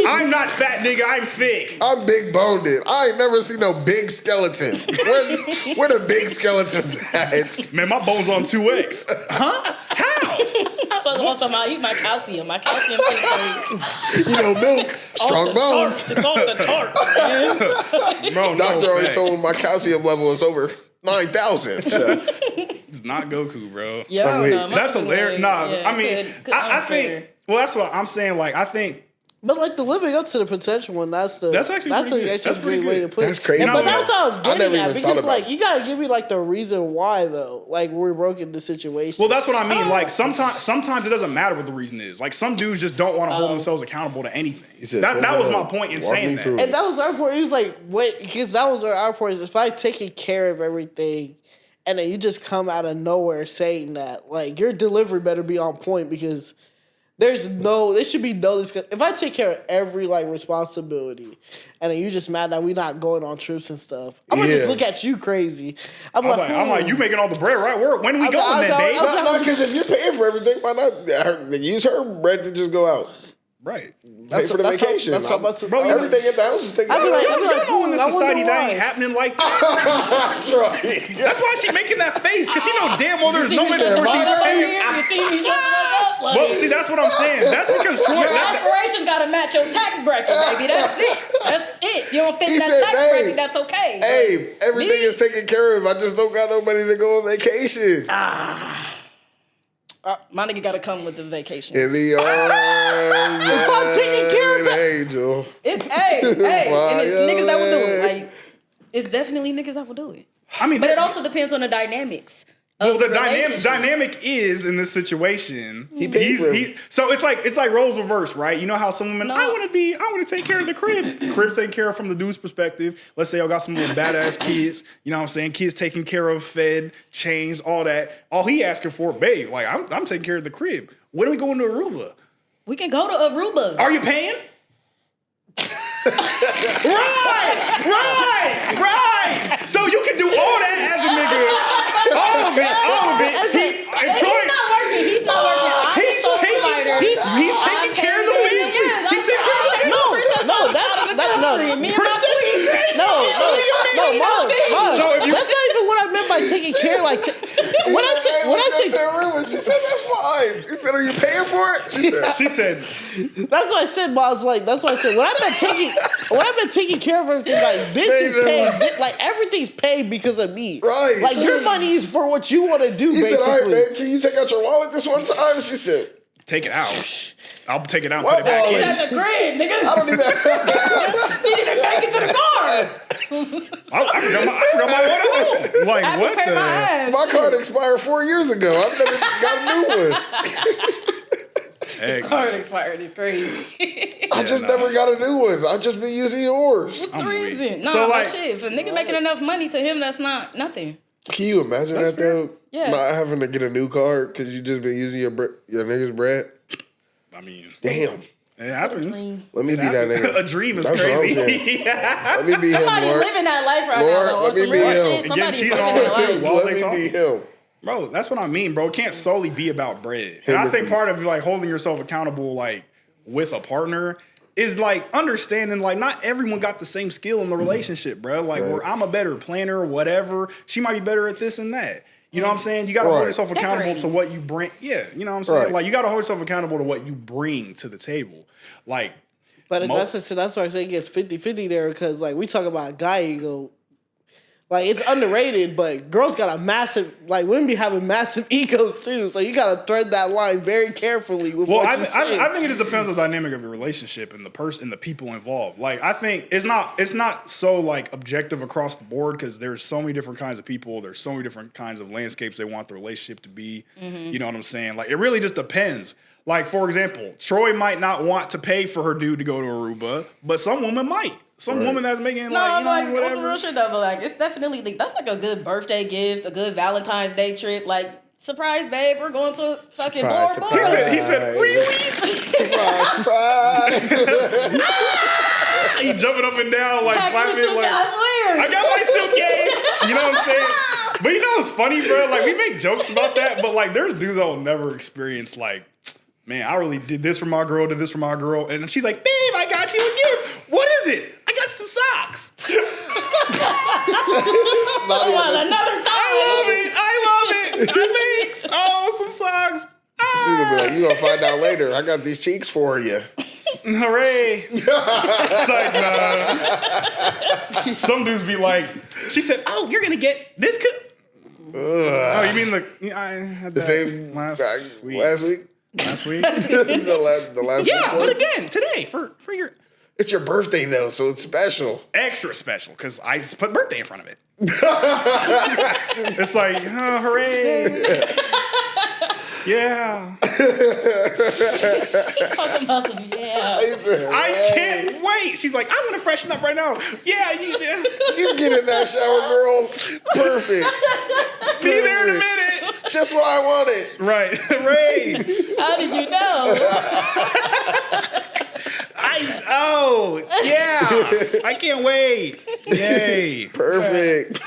I'm not fat, nigga. I'm thick. I'm big boned. I ain't never seen no big skeleton. Where the big skeletons at? Man, my bones on 2X. Huh? How? So also I eat my calcium. My calcium is You know, milk, strong bones. It's off the chart, man. Bro, no Doctor always facts. told me my calcium level is over 9,000. So. It's not Goku, bro. Yeah, wait, no, That's hilarious. Nah, yeah, I mean, I think. Well, that's what I'm saying. Like, I think. But like the living up to the potential one, that's actually pretty good. That's a pretty great way good. to put it. That's crazy. And, but No, that's what I was I getting never at even thought because about like it. you gotta give me like the reason why though. Like we're broke in this situation. Well, that's what I mean. Like sometimes it doesn't matter what the reason is. Like some dudes just don't want to hold themselves accountable to anything. said, That was my "Hold on, point in walk saying me that. through And that was our point. He was like, wait, because that was our point. Is if I taking care of everything, and then you just come out of nowhere saying that, like your delivery better be on point because there should be no discussion. If I take care of every like responsibility, and then you just mad that we not going on trips and stuff, I'm gonna just Yeah. look at you crazy. I'm I'm like, you making all the bread, right? When we I was- going I was- then, I babe? was- No, because if you're paying for everything, why not use her bread to just go out? Right. Pay for the vacation. That's how much. Bro, Everything in the house is taken I'd be care like, of. You don't know in this I wonder society that ain't why. happening like that. That's right. That's why she making that face, because she know damn well there's no way said, before she's "Mama, paying. You see me shut up? Like, Well, see, that's what I'm saying. That's because Troi. your aspirations gotta match your tax bracket, baby. That's it. That's it. You don't fit He that said, tax "Babe, bracket, that's okay. Hey, everything Me? is taken care of. I just don't got nobody to go on vacation. My nigga gotta come with the vacation. In the arms If I'm taking care of an angel. Hey, and it's niggas that will do it. Why? Like, it's definitely niggas that will do it. I mean, But it also depends on the dynamics. well, of the relationship. dynamic is in this situation. paid for him. So it's like roles reverse, right? You know how some women, No. I want to take care of the crib. Crib's taken care of from the dude's perspective. Let's say y'all got some little badass kids. You know what I'm saying? Kids taken care of, fed, changed, all that. All he asking for, babe, like I'm taking care of the crib. When are we going to Aruba? We can go to Aruba. Are you paying? Right. So you can do all that as a nigga. All of it. And he's not working. I He just so taking care, like when I say, she said that's fine. He said, "Are you paying for it?" She said, that's what I said. Myles, like that's what I said. When I've been taking care of everything, like this is paid. Like everything's paid because of me. Right. Like your money is for what you want to do. He basically. said, "All right, man, can you take out your wallet this one time?" She said, "Take it out." I'll take it out and put it back He's in. at the crib, nigga. I don't even. He didn't even make it to the car. I forgot my wallet at home. Like, I what prepared the? my ass. My card expired 4 years ago. I've never got a new one. Heck, Card expired. It's crazy. I just never got a new one. I just been using yours. What's the I'm weak. reason? No, So, like, like- shit. If a nigga making enough money, to him, that's not nothing. Can you imagine That's that fair. though? Yeah. Not having to get a new card because you just been using your nigga's bread. I mean, Damn. it happens. Let me be that nigga. A dream is That's what I'm crazy. saying. Yeah. Let me be him, Somebody Lord. living that life right Lord, now. Though, let me some be real him. shit. Getting Somebody's cheated living on that too. life. Well, Let they me talk. be him. Bro, that's what I mean, bro. It can't solely be about bread. And I think part of like holding yourself accountable, like with a partner, is like understanding like not everyone got the same skill in the relationship, bro. Like where I'm a better planner, whatever. She might be better at this and that. You know what I'm saying? You got to hold yourself accountable to what you bring. Yeah, you know what I'm saying? Right. Like you got to hold yourself accountable to what you bring to the table. Like, But that's why I say it gets 50-50 there because like we talk about guy ego. Like it's underrated, but girls got a massive women be having massive egos too. So you gotta thread that line very carefully with what you say. I think it just depends on the dynamic of your relationship and the person and the people involved. Like I think it's not so like objective across the board because there's so many different kinds of people. There's so many different kinds of landscapes they want the relationship to be. You know what I'm saying? Like it really just depends. Like for example, Troi might not want to pay for her dude to go to Aruba, but some woman might. Some woman that's making whatever. That's real shit though. But like, it's definitely like, that's like a good birthday gift, a good Valentine's Day trip. Like, surprise, babe, we're going to fucking Surprise, Bora surprise. Bora. He said, really? Surprise, surprise. He jumping up and down like Pack your clapping suitcase, like I swear. I got my suitcase. You know what I'm saying? But you know what's funny, bro? Like we make jokes about that, but like there's dudes that'll never experience like, man, I really did this for my girl, did this for my girl, and she's like, babe, I got you a gift. What is it? I got you some socks. Another time. I love it. Thanks. Oh, some socks. She's gonna be like, you gonna find out later. I got these cheeks for you. Hooray. It's like, nah. Some dudes be like, she said, oh, you're gonna get this. Oh, you mean I had The that same last week? Last week? the last Yeah, week but again, today for your it's your birthday though, so it's special. extra special because I put birthday in front of it. It's like, oh, hooray. Yeah. Talking about some, yeah. I can't wait. She's like, I want to freshen up right now. Yeah, You get in that shower, girl. Perfect. be there in a minute. Just what I wanted. Right. Hooray. How did you know? I can't wait. Yay. Perfect.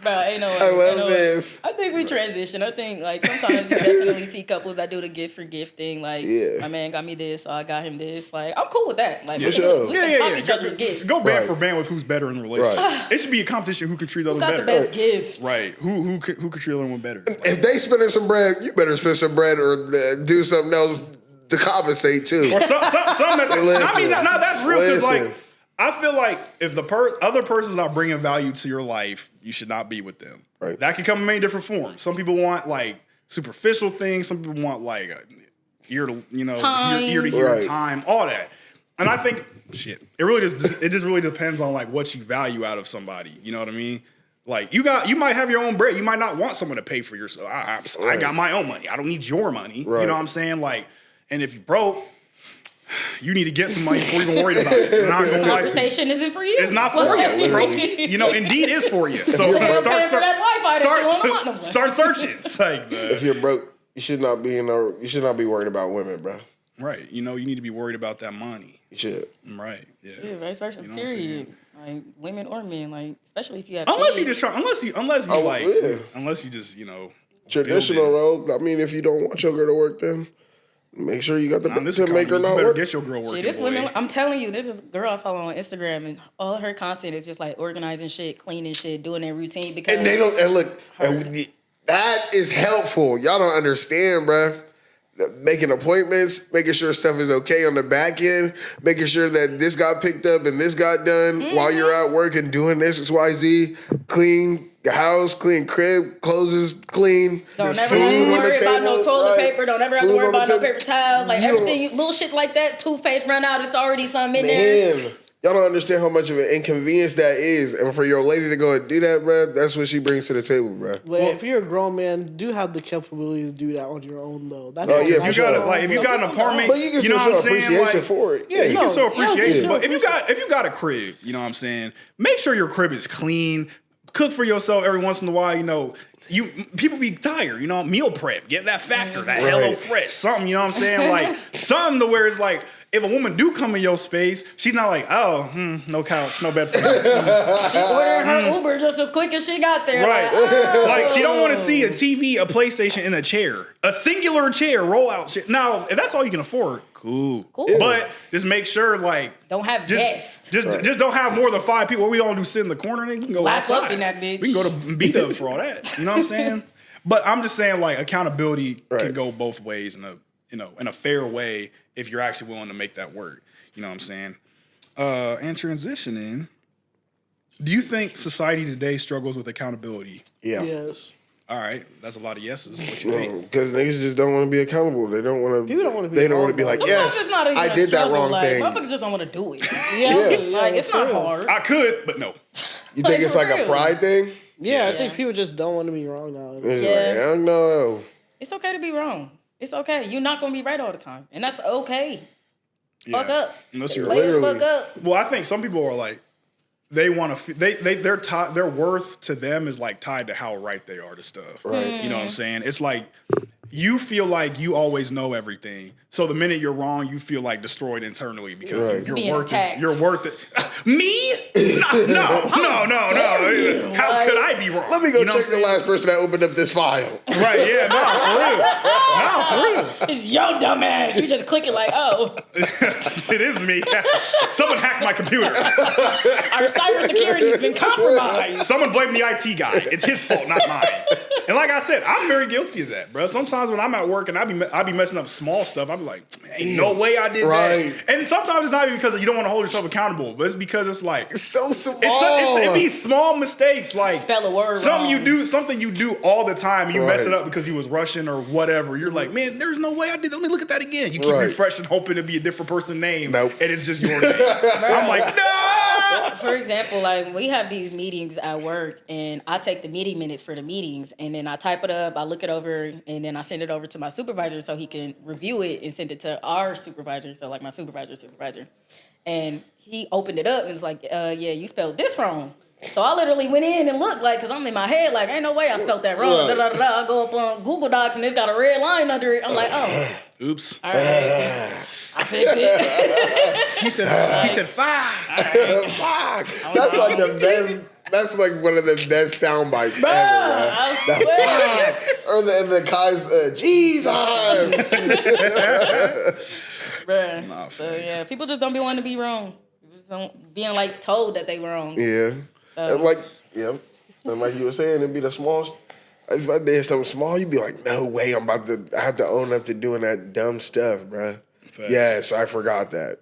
Bro, ain't no way. I love this. I think we transition. I think like sometimes you definitely see couples that do the gift for gift thing. Like, my man got me this, so I got him this. Like, I'm cool with that. Like, we can talk each other's gifts. Go band for band with who's better in the relationship. Right. It should be a competition who can treat the other Who got better. the best gifts? Right. Who can treat the other one better? If they spending some bread, you better spend some bread or do something else to compensate too. Or some that. I mean, no, that's real because like. I feel like if the other person's not bringing value to your life, you should not be with them. Right. That can come in many different forms. Some people want like superficial things. Some people want like ear to ear time, all that. And I think it just really depends on like what you value out of somebody. You know what I mean? Like you might have your own bread. You might not want someone to pay for yourself. I got my own money. I don't need your money. Right. You know what I'm saying? Like, and if you broke, you need to get some money before you even worry about it. I'm not gonna lie to you. Conversation isn't for you. It's not for you, bro. You know, Indeed is for you. So start searching. It's like, if you're broke, you should not be worried about women, bro. Right. You know, you need to be worried about that money. You should. Right. Yeah. Yeah, vice versa. You know what I'm Period. Like women or men, like especially if you have Unless kids. you just try, unless you just, you know, traditional role. I mean, if you don't want your girl to work, then Make sure you got the this to make her not better work. get your girl working. Shit, this women, I'm telling you, this is a girl I follow on Instagram, and all her content is just like organizing shit, cleaning shit, doing their routine. Because And they don't. And look, that is helpful. Y'all don't understand, bruh. Making appointments, making sure stuff is okay on the back end, making sure that this got picked up and this got done while you're at work and doing this, XYZ, clean the house, clean crib, clothes clean. Don't ever have to worry about no toilet paper. Don't ever have to worry about no paper towels. Like everything, little shit like that, toothpaste run out, it's already something in there. Y'all don't understand how much of an inconvenience that is. And for your lady to go and do that, bro, that's what she brings to the table, bro. But if you're a grown man, do have the capability to do that on your own, though. That's yeah, if you got an apartment, but you can still show appreciation for it. Yeah, you can show appreciation. Yeah. But if you got a crib, you know what I'm saying, make sure your crib is clean. Cook for yourself every once in a while, you know. People be tired, you know, meal prep, get that Factor, that Hello Fresh, something, you know what I'm saying? Like something to where it's like, if a woman do come in your space, she's not like, no couch, no bed for me. She ordered her Uber just as quick as she got there. Right. Like she don't want to see a TV, a PlayStation, and a chair. A singular chair, roll out chair. Now, if that's all you can afford, cool. But just make sure, like, don't have guests. Just don't have more than 5 people. What we all do, sit in the corner, and we can go Lap outside. up in that bitch. We can go to B-dubs for all that. You know what I'm saying? But I'm just saying, like, accountability can go both ways in a fair way if you're actually willing to make that work. You know what I'm saying? And transitioning, do you think society today struggles with accountability? Yeah. Yes. All right, that's a lot of yeses. What you think? Because niggas just don't want to be accountable. They don't want to. People don't want to be. They don't want to be like, yes, it's not even I did that wrong thing. Motherfuckers just don't want to do it. Yeah, it's not hard. I could, but no. You think it's like a pride thing? Yeah, I think people just don't want to be wrong now. It's like, I don't know. It's okay to be wrong. It's okay. You're not gonna be right all the time, and that's okay. Fuck up. Unless you're fuck up. Well, I think some people are like, they want to. Their worth to them is like tied to how right they are to stuff. Right. You know what I'm saying? It's like you feel like you always know everything. So the minute you're wrong, you feel like destroyed internally because your worth is your worth. Me? No. How could I be wrong? Let me go check the last person that opened up this file. Right? Yeah. No, for real. It's yo dumb ass. You just click it like, oh. It is me. Someone hacked my computer. Our cybersecurity's been compromised. Someone blame the IT guy. It's his fault, not mine. And like I said, I'm very guilty of that, bro. Sometimes when I'm at work and I be messing up small stuff, I be like, ain't no way I did that. And sometimes it's not even because you don't want to hold yourself accountable, but it's because it's like It's so small. It be small mistakes, like spell a word something wrong. you do all the time. You mess it up because you was rushing or whatever. You're like, man, there's no way I did. Let me look at that again. You keep refreshing, hoping to be a different person's name, and it's just your name. I'm like, no. For example, like we have these meetings at work, and I take the meeting minutes for the meetings, and then I type it up, I look it over, and then I send it over to my supervisor so he can review it and send it to our supervisor, so like my supervisor. And he opened it up and was like, yeah, you spelled this wrong. So I literally went in and looked, like, because I'm in my head, like, ain't no way I spelled that wrong. I go up on Google Docs and it's got a red line under it. I'm like, oh. Oops. All right. I fixed it. He said 5. Fuck. That's like the best. That's like one of the best sound bites ever, I Or the Kai's Jesus. Bruh. Nah, So yeah, people just don't be wanting to be wrong. People just don't being like told that they were wrong. Yeah. So. And like you were saying, it'd be the small. If I did something small, you'd be like, no way, I have to own up to doing that dumb stuff, bruh. Facts. Yes, I forgot that.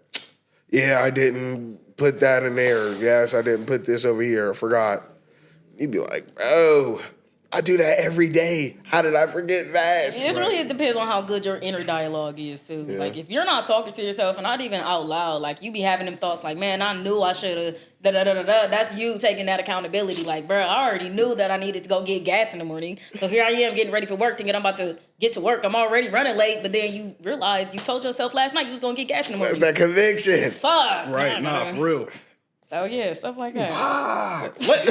Yeah, I didn't put that in there. Yes, I didn't put this over here. I forgot. You'd be like, bro, I do that every day. How did I forget that? It depends on how good your inner dialogue is too. Yeah. Like if you're not talking to yourself and not even out loud, like you be having them thoughts like, man, I knew I should have That's you taking that accountability. Like, bro, I already knew that I needed to go get gas in the morning. So here I am getting ready for work, thinking I'm about to get to work. I'm already running late, but then you realize you told yourself last night you was gonna get gas in the morning. That's that conviction. Fuck. Right, for real. So yeah, stuff like that. Let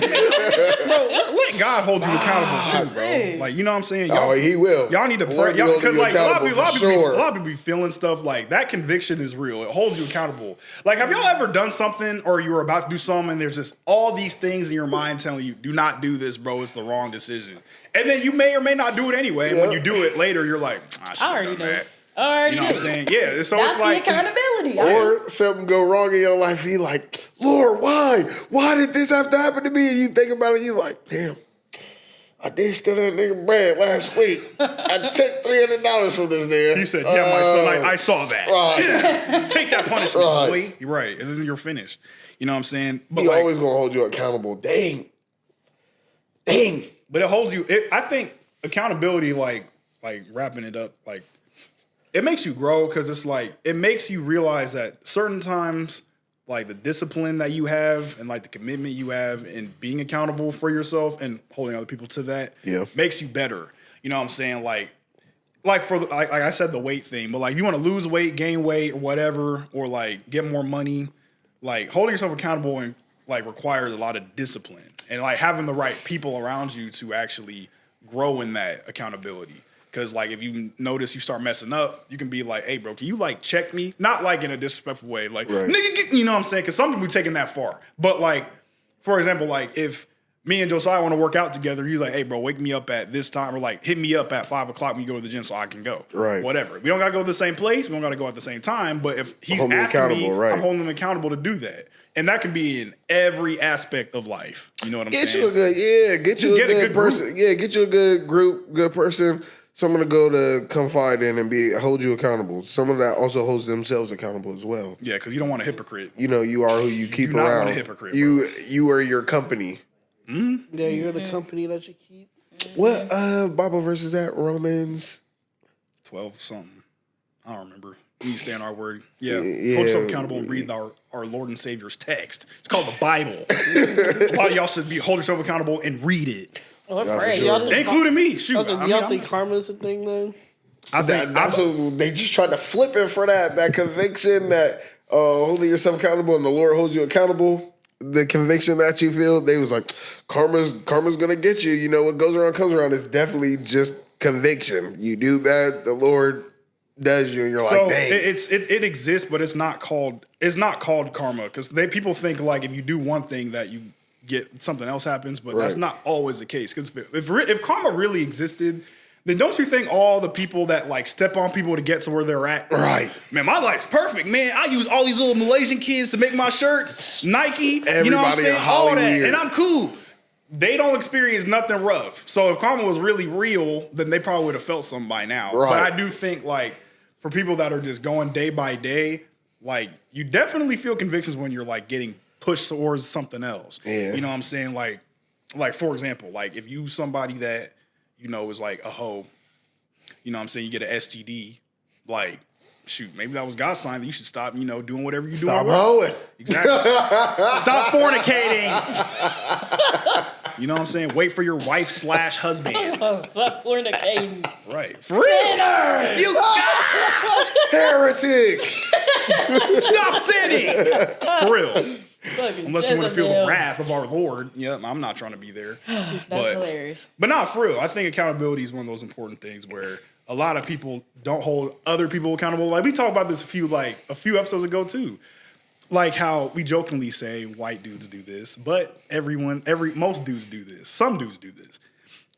God hold you accountable too, bro. Like, you know what I'm saying? Y'all, he will. Y'all need to pray. Because like a lot of people be feeling stuff like that. Conviction is real. It holds you accountable. Like, have y'all ever done something or you were about to do something and there's just all these things in your mind telling you, do not do this, bro. It's the wrong decision. And then you may or may not do it anyway. And when you do it later, you're like, I already know. that. You know what I'm saying? Yeah. So That's it's like the accountability. Or something go wrong in your life, you like, Lord, why? Why did this have to happen to me? And you think about it, you like, damn, I did steal that nigga bread last week. I took $300 from this nigga. You said, yeah, my son, I saw that. Right. Yeah. Take that punishment, Right. boy. You're right. And then you're finished. You know what I'm saying? But He always gonna hold you accountable. Dang. But it holds you. I think accountability, like wrapping it up, like it makes you grow because it's like it makes you realize that certain times, like the discipline that you have and like the commitment you have in being accountable for yourself and holding other people to that, makes you better. You know what I'm saying? Like for like I said, the weight thing, but like you want to lose weight, gain weight, or whatever, or like get more money. Like holding yourself accountable and like requires a lot of discipline and like having the right people around you to actually grow in that accountability. Because like if you notice you start messing up, you can be like, "Hey, bro, can you like check me?" Not like in a disrespectful way, like nigga, you know what I'm saying? Because some people taking that far. But like, for example, like if me and Josiah want to work out together, he's like, "Hey, bro, wake me up at this time," or like hit me up at 5 o'clock when you go to the gym so I can go. Right. Whatever. We don't gotta go to the same place. We don't gotta go at the same time. But if he's Hold me asking me, right. I'm holding him accountable to do that. And that can be in every aspect of life. You know what I'm saying? Get you a good person. Group. Yeah, get you a good group, good person. Someone to go to confide in and hold you accountable. Someone that also holds themselves accountable as well. Yeah, because you don't want a hypocrite. You know, you are who you keep do not around. want a hypocrite, You are your company. Mm-hmm. Yeah, you're the company that you keep. What Bible verse is that? Romans 12 something. I don't remember. We need to stay on our word. Yeah. Hold Yeah. yourself accountable and read our Lord and Savior's text. It's called the Bible. A lot of y'all should hold yourself accountable and read it. Or Yeah, pray. for sure. Y'all just- Including me. Shoot. y'all think karma's a thing then? That's what they just tried to flip it for that conviction that holding yourself accountable and the Lord holds you accountable. The conviction that you feel, they was like, karma's gonna get you. You know, what goes around comes around. It's definitely just conviction. You do that, the Lord does you, and you're So like, dang. it exists, but it's not called karma because people think like if you do one thing that you get something else happens, but that's not always the case. Because if karma really existed, then don't you think all the people that like step on people to get to where they're at? Right. Man, my life's perfect, man. I use all these little Malaysian kids to make my shirts, Nike, you know what I'm Everybody saying? in All that, Hollywood. and I'm cool. They don't experience nothing rough. So if karma was really real, then they probably would have felt something by now. Right. But I do think like for people that are just going day by day, like you definitely feel convictions when you're like getting pushed towards something else. Yeah. You know what I'm saying? Like for example, like if you somebody that, you know, is like a hoe, you know what I'm saying, you get an STD, like, shoot, maybe that was God's sign that you should stop, you know, doing whatever you're Stop doing. hoeing. Exactly. Stop fornicating. You know what I'm saying? Wait for your wife / husband. Stop fornicating. Right. For real. You Heretic. stop sinning. For real. Fucking Unless you want to feel the Jezebel. wrath of our Lord. Yeah, I'm not trying to be there. That's hilarious. But not for real. I think accountability is one of those important things where a lot of people don't hold other people accountable. Like we talked about this a few episodes ago too. Like how we jokingly say white dudes do this, but most dudes do this. Some dudes do this.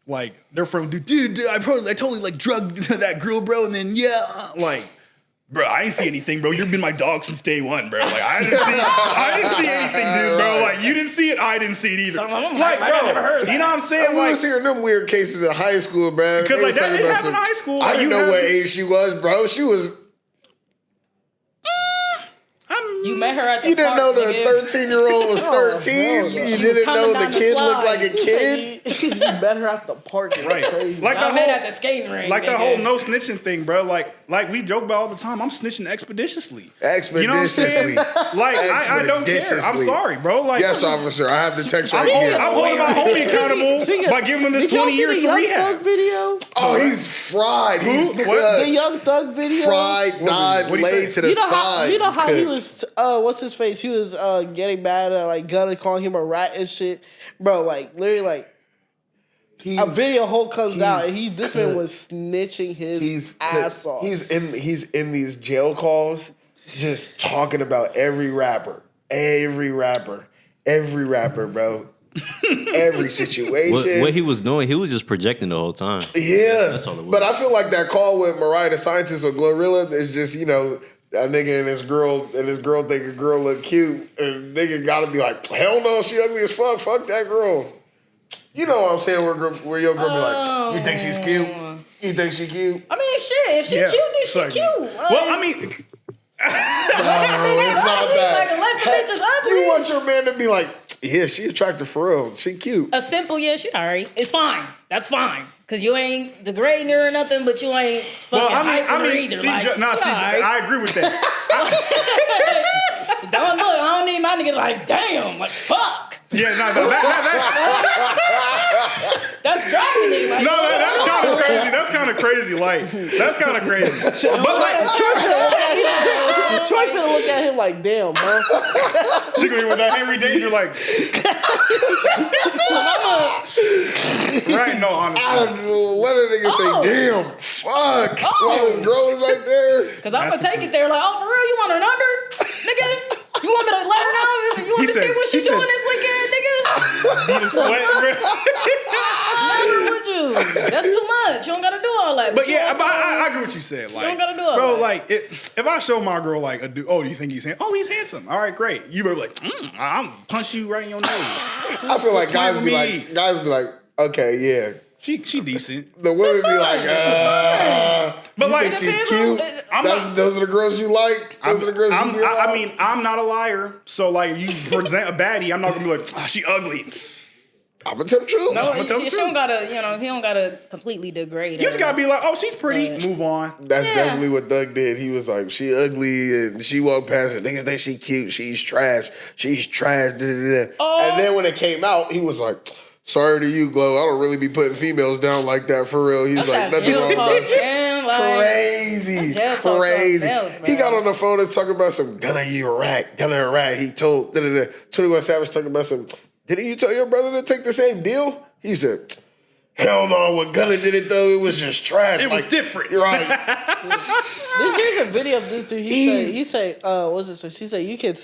Like they're from dude, I totally like drugged that girl, bro, and then like. Bro, I ain't see anything, bro. You've been my dog since day one, bro. Like I didn't see anything, dude, bro. Like you didn't see it, I didn't see it either. Like, bro, I never heard that. you know what I'm saying? We was hearing them weird cases in high school, bro. Because They like was that talking didn't about happen in high school. I didn't know what age she was, bro. She was. You met her at the You didn't know park, the nigga. 13-year-old was 13. hell no. You She didn't coming know down the the kid slide. looked like a kid. You met her at the park. It's Right. crazy. Like I the met whole at the skating rink. like the nigga. whole no snitching thing, bro. Like we joke about all the time. I'm snitching expeditiously. You know what I'm saying? Expeditiously. Like I don't care. I'm Expeditiously. sorry, bro. Like Yes, officer. I have the text I'm right holding, here. I'm holding my homie accountable by giving him this Did y'all 20 see years the to Young rehab. Thug video? Oh, he's fried. He's What? cooked. The Young Thug video? Fried, died, What'd he laid say? to the You know how side. you know He's how he cooked. was what's his face? He was getting mad at like Gunna calling him a rat and shit. Bro, like literally like a video whole comes out and this man was snitching his ass off. He's in these jail calls just talking about every rapper, bro. every situation. What he was doing, he was just projecting the whole time. Yeah. That's all it was. But I feel like that call with Mariah the Scientist or Glorilla is just, that nigga and his girl think a girl look cute, and nigga gotta be like, hell no, she ugly as fuck. Fuck that girl. You know what I'm saying? Where your girl be like, you think she's cute? You think she cute? I mean, shit. If she cute, then she cute. Well, I mean, no, it's not that. Like, unless the bitch is ugly. You want your man to be like, yeah, she attractive for real. She cute. A simple she all right. It's fine. That's fine. Cause you ain't degrading her or nothing, but you ain't fucking hyping her either. I agree with that. I don't need my nigga like, damn, like fuck. Yeah, no, that's driving me. Like, that's kind of crazy. That's kind of crazy. Like, that's kind of crazy. But like, Troi finna look at him like, damn, bro. She gonna be with that Henry Danger, like, right? No, honestly, let a nigga say, damn, fuck, while his girl is right there. Cause I'm gonna take it there, like, oh, for real, you want her number, nigga? You want me to let her know? You want to see what she's doing this weekend, nigga? Be sweat, bro. Never would you. That's too much. You don't gotta do all that. But yeah, I agree what you said. Like, you don't gotta do all bro, that. like, if I show my girl like a dude, oh, you think he's handsome? Oh, he's handsome. All right, great. You better be like, I'm punch you right in your nose. I feel like guys be like, okay, yeah. She decent. The women be like, but you like, think she's cute? Those are the girls you like? Those are the girls you like? I mean, I'm not a liar. So like, you present a baddie, I'm not gonna be like, she ugly. I'm gonna tell the truth. No, she don't gotta, he don't gotta completely degrade her. You just gotta be like, oh, she's pretty. Move on. That's definitely what Doug did. He was like, she ugly, and she walked past it. Niggas think she cute. She's trash. She's trash. And then when it came out, he was like, sorry to you, Glow. I don't really be putting females down like that for real. He was like, nothing wrong about crazy. He got on the phone and talking about some Gunna, you a rat. Gunna a rat. He told 21 Savage talking about some, didn't you tell your brother to take the same deal? He said, hell no. When Gunna did it though, it was just trash. It was different. You're right. There's a video of this dude. He said, what's this? He said, you can,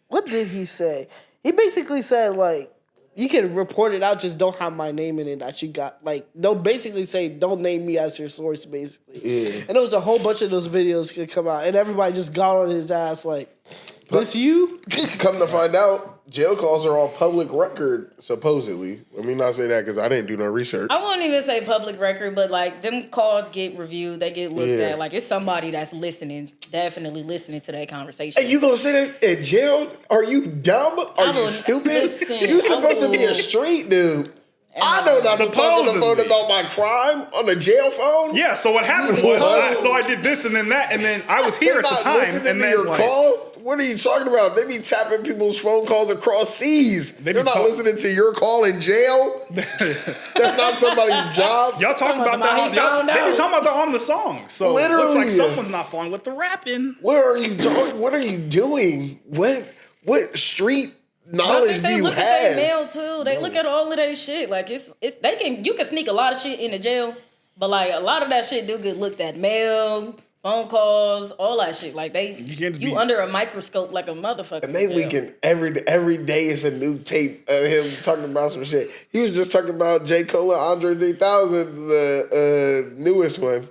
what did he say? He basically said, like, you can report it out, just don't have my name in it that you got. Like, don't basically say, don't name me as your source, basically. Yeah. And there was a whole bunch of those videos could come out, and everybody just got on his ass like, this you? Come to find out, jail calls are all public record, supposedly. Let me not say that because I didn't do no research. I wouldn't even say public record, but like them calls get reviewed, they get looked at. Like it's somebody that's listening, definitely listening to that conversation. Hey, you gonna say that in jail? Are you dumb? Are you stupid? You supposed to be a street dude. I know not to talk on the phone about my crime on the jail phone. Yeah, so what happened was, I did this and then that, and then I was here at the time. And then your call? What are you talking about? They be tapping people's phone calls across seas. They're not listening to your call in jail. That's not somebody's job. Y'all talking about that? They be talking about that on the song. So it looks like someone's not following with the rapping. What are you doing? What are you doing? What street knowledge do you have? They look at their mail too. They look at all of that shit. Like you can sneak a lot of shit into jail, but like a lot of that shit do get looked at. Mail, phone calls, all that shit. Like you under a microscope like a motherfucker. And they leaking every day is a new tape of him talking about some shit. He was just talking about J. Cole and Andre 3000, the newest one.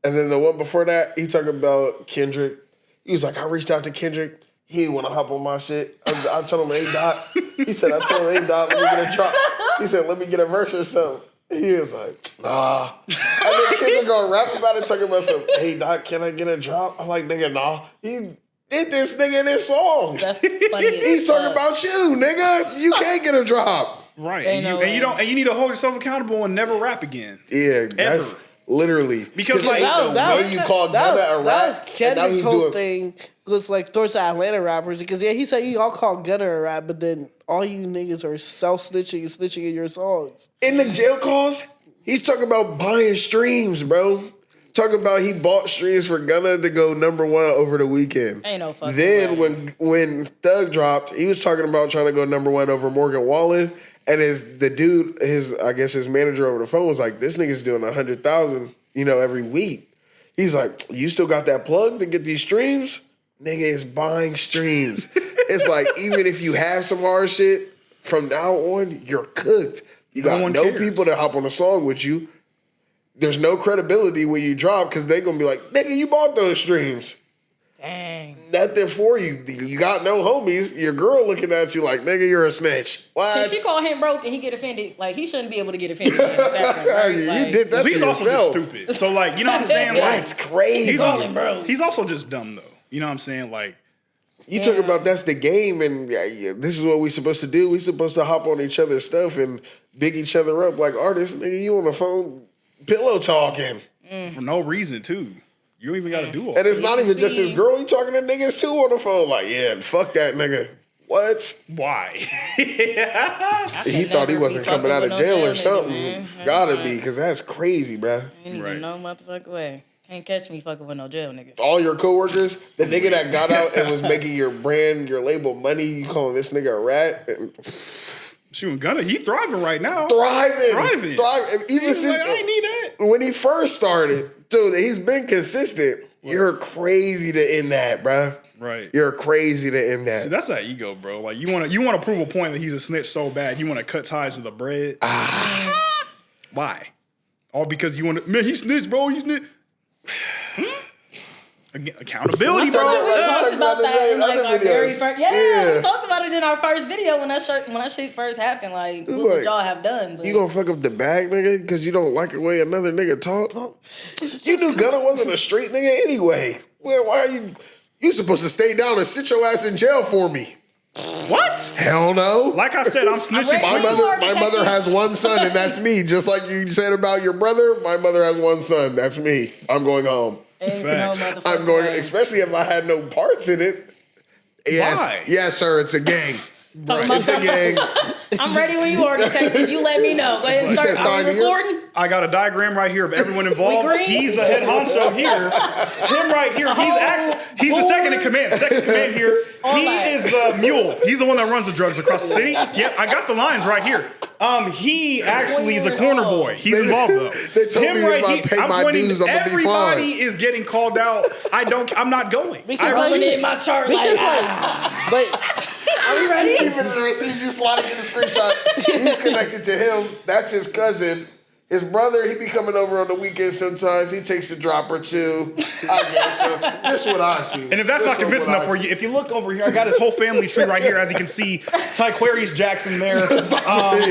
And then the one before that, he talking about Kendrick. He was like, I reached out to Kendrick. He didn't want to hop on my shit. I told him, hey, Dot. He said, I told him, hey, Dot, let me get a drop. He said, let me get a verse or something. He was like, nah. And then Kendrick gonna rap about it, talking about some, hey, Doc, can I get a drop? I'm like, nigga, nah. He did this nigga in this song. That's funny as He's talking about you, nigga. You can't get a drop. Right. And you need to hold yourself accountable and never rap again. Yeah, that's literally. Because like, you called Gunna a rap. That was Kendrick's whole thing. Was like towards the Atlanta rappers. Because he said you all call Gunna a rap, but then all you niggas are self-snitching and snitching in your songs. In the jail calls, he's talking about buying streams, bro. Talking about he bought streams for Gunna to go #1 over the weekend. Ain't no fucking Then way. when Thug dropped, he was talking about trying to go #1 over Morgan Wallen. And his manager over the phone was like, this nigga's doing 100,000, every week. He's like, you still got that plug to get these streams? Nigga is buying streams. It's like, even if you have some hard shit, from now on, you're cooked. You got no people to hop on a song with you. There's no credibility when you drop because they're going to be like, nigga, you bought those streams. Dang. Nothing for you. You got no homies. Your girl looking at you like, nigga, you're a snitch. What? Can she call him broke and he get offended? Like, he shouldn't be able to get offended. Right? You did that to yourself. He's also just stupid. So, like, you know what I'm saying? That's crazy. He's also just dumb, though. You know what I'm saying? Like, you talk about that's the game, and this is what we supposed to do. We supposed to hop on each other's stuff and big each other up like artists. Nigga, you on the phone pillow talking. For no reason, too. You don't even got to do all that. And it's not even just his girl. You talking to niggas, too, on the phone. Like, yeah, fuck that nigga. What? Why? He thought he wasn't coming out of jail or something. Gotta be, because that's crazy, bro. Ain't even no motherfucking way. Can't catch me fucking with no jail, nigga. All your coworkers, the nigga that got out and was making your brand, your label money, you calling this nigga a rat? Shooting Gunna, he thriving right now. Thriving. Even since like, I ain't need that. When he first started, dude, he's been consistent. You're crazy to end that, bro. Right. You're crazy to end that. See, that's how ego, bro. Like you want to prove a point that he's a snitch so bad, you want to cut ties to the bread. Why? All because you want to, man, he snitched, bro. He snitched. Accountability, bro. We talked about that in like our very first. Yeah, we talked about it in our first video when that shit first happened. Like, what would y'all have done? But you gonna fuck up the bag, nigga, because you don't like the way another nigga talk? You knew Gunna wasn't a street nigga anyway. Well, why are you? You supposed to stay down and sit your ass in jail for me? What? Hell no. Like I said, I'm snitching. My mother has one son, and that's me. Just like you said about your brother, my mother has one son. That's me. I'm going home. I'm going, especially if I had no parts in it. Yes, why? Yes, sir. It's a gang. It's a gang. I'm ready when you are, detective. You let me know. Go ahead and start recording. I got a diagram right here of everyone involved. He's the head honcho here. Him right here. He's the second in command. Second in command here. He is the mule. He's the one that runs the drugs across the city. Yep, I got the lines right here. He actually is a corner boy. He's involved though. They told me if I pay my dues, I'm gonna be fine. Everybody is getting called out. I'm not going. Because I was in my chart but. Are we ready? Even the receipts, just sliding in the screenshot. He's connected to him. That's his cousin. His brother, he be coming over on the weekend sometimes. He takes a drop or two. I guess so. This is what I see. And if that's not convincing enough for you, if you look over here, I got his whole family tree right here, as you can see. Tyquarius Jackson there.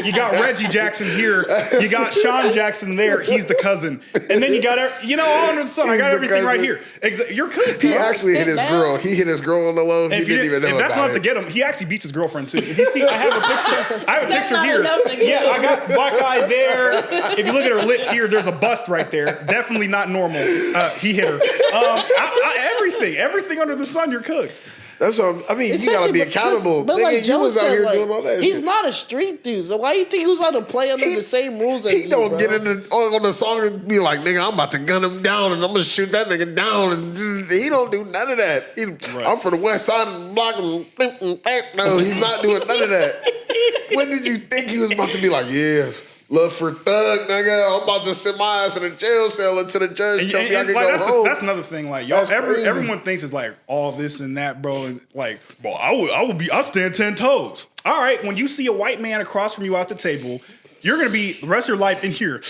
You got Reggie Jackson here. You got Sean Jackson there. He's the cousin. And then you got, all under the sun. I got everything right here. You're cool. He actually hit his girl. He hit his girl on the low. He didn't even know about it. If that's not to get him, he actually beats his girlfriend too. If you see, I have a picture here. Yeah, I got black eye there. If you look at her lip here, there's a bust right there. Definitely not normal. He hit her. Everything under the sun, you're cooked. That's what I mean. You gotta be accountable. But like Joe was out here doing all that. He's shit. Not a street dude. So why do you think he was about to play under the same rules as you? He don't get on the song and be like, "Nigga, I'm about to gun him down and I'm gonna shoot that nigga down." And he don't do none of that. I'm from the west side and block him. No, he's not doing none of that. When did you think he was about to be like, yeah? Love for thug, nigga. I'm about to send my ass in a jail cell until the judge tell me I can go home. That's another thing. Like, y'all, everyone thinks it's like all this and that, bro. And like, bro, I'll stand 10 toes. All right, when you see a white man across from you at the table, you're gonna be the rest of your life in here.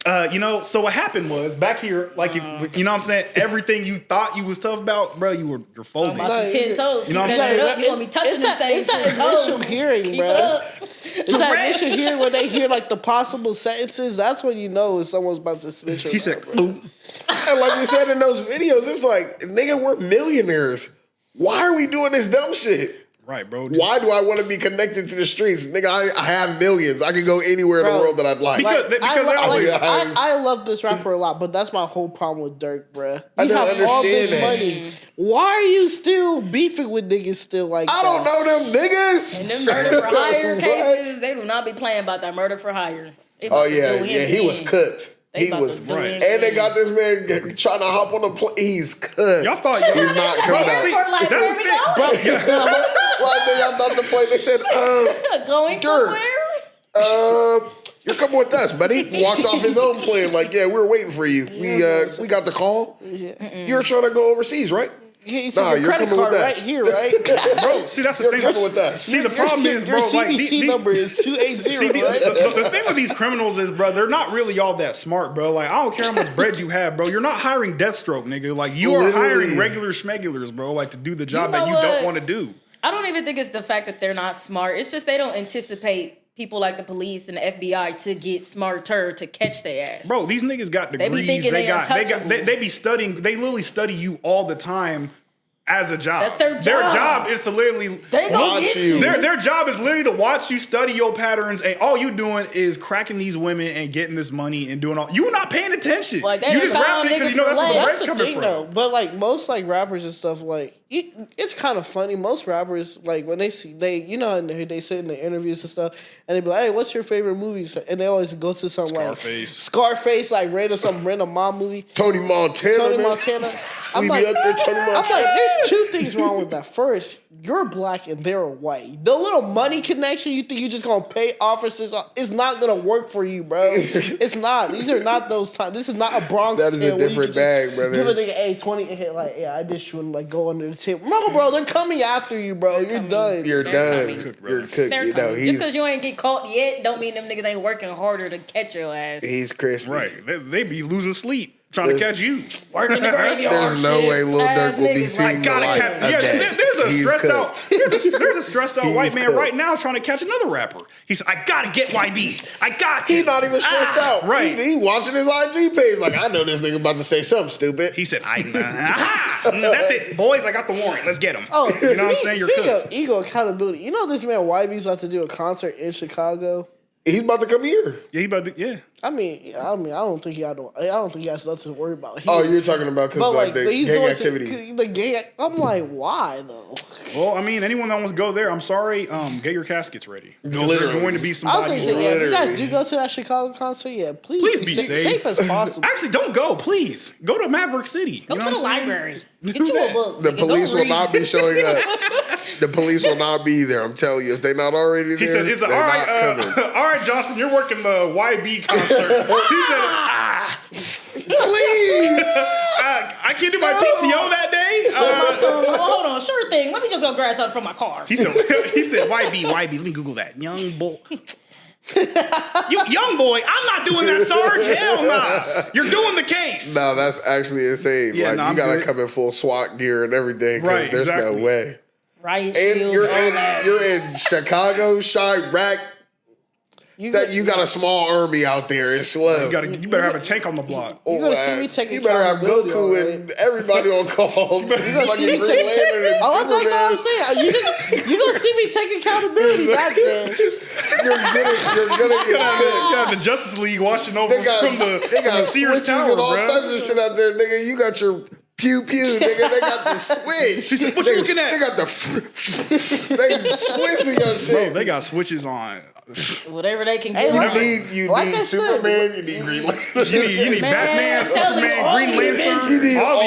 So what happened was back here, like, you know what I'm saying? Everything you thought you was tough about, bro, you're folding. About 10 toes. You know what I'm saying? You gonna be touching them same 10 toes. It's that initial hearing, bro. It's that initial hearing when they hear like the possible sentences. That's when you know if someone's about to snitch. He said, boom. And like we said in those videos, it's like, nigga, we're millionaires. Why are we doing this dumb shit? Right, bro. Why do I want to be connected to the streets? Nigga, I have millions. I can go anywhere in the world that I'd like. I love this rapper a lot, but that's my whole problem with Dirk, bruh. You have all this money. Why are you still beefing with niggas still like that? I don't know them niggas. And them murder for hire cases, they do not be playing about that murder for hire. He was cooked. He was right. And they got this man trying to hop on the plane. He's cooked. Y'all thought he's not coming out. That's the thing. Right there, y'all thought the plane. They said, going Dirk, you're coming with us, buddy. Walked off his own plane. Like, yeah, we were waiting for you. We got the call. You were trying to go overseas, right? He took your credit card right here, right? Bro, see, that's the thing. With that. See, the problem is, bro, your CVC number is 280, right? The thing with these criminals is, bro, they're not really all that smart, bro. Like, I don't care how much bread you have, bro. You're not hiring Deathstroke, nigga. Like, you are hiring regular schmegulars, bro, like, to do the job that you don't want to do. I don't even think it's the fact that they're not smart. It's just they don't anticipate people like the police and the FBI to get smarter to catch their ass. Bro, these niggas got degrees. They be studying. They literally study you all the time as a job. That's their job. Their job is to literally they gonna get you. Their job is literally to watch you, study your patterns, and all you doing is cracking these women and getting this money and doing all. You're not paying attention. Like, you just rapping because you know that's where the bread's coming from. Though. But like most like rappers and stuff, like it's kind of funny. Most rappers, like when they sit in the interviews and stuff, and they be like, "Hey, what's your favorite movies?" And they always go to something like Scarface, like some random mom movie. Tony Montana. I'm like, there's two things wrong with that. First, you're black and they're white. The little money connection you think you're just gonna pay officers, it's not gonna work for you, bro. It's not. These are not those times. This is not a Bronx. That is a different bag, brother. Give a nigga 20 and hit like, yeah, I just shouldn't like go under the table. No, bro, they're coming after you, bro. You're done. You're done. You're cooked. You know, just because you ain't get caught yet, don't mean them niggas ain't working harder to catch your ass. He's crispy. Right. They be losing sleep trying to catch you. Working the graveyard. There's no way Lil Durk will be seen. There's a stressed out white man right now trying to catch another rapper. He said, "I gotta get YB. I got to." He's not even stressed out. Right. He watching his IG page like, I know this nigga about to say something stupid. He said, that's it, boys. I got the warrant. Let's get him. Oh, you know what I'm saying? You're speaking cooked. of ego accountability, you know this man YB's about to do a concert in Chicago. He's about to come here. Yeah, he about to. Yeah. I don't think he has nothing to worry about. Oh, you're talking about because like the gang activity. I'm like, why though? Well, I mean, anyone that wants to go there, I'm sorry. Get your caskets ready. Literally. There's going to be some. I was thinking, if you guys do go to that Chicago concert, please be safe as possible. Actually, don't go. Please go to Maverick City. Go to the library. Get you a book. The police will not be showing up. The police will not be there. I'm telling you, if they're not already there, he said, "All right, Johnson, you're working the YB concert." He said, please. I can't do my PTO that day. Hold on, sure thing. Let me just go grab something from my car. He said, YB. Let me Google that. Young boy. You young boy, I'm not doing that, Sarge. Hell nah. You're doing the case. No, that's actually insane. Yeah, like you gotta come in full SWAT gear and everything. Right, there's no way. Riot and shields, you're in Chicago, Chirac. You got a small army out there. It's slow. You better have a tank on the block. You're gonna see me taking. You better have Goku and everybody on call. You're gonna see me taking. That's what I'm saying. You gonna see me taking accountability back then. You're gonna get cooked. You got the Justice League watching over from the Sears Tower, and all types of shit out there, nigga. You got your pew pew, nigga. They got the switch. She said, "What you looking at?" They got the. They switching your shit. Bro, they got switches on. Whatever they can get. You need Superman. You need Green Lantern. You need Batman, Superman, Green Lantern. You need all the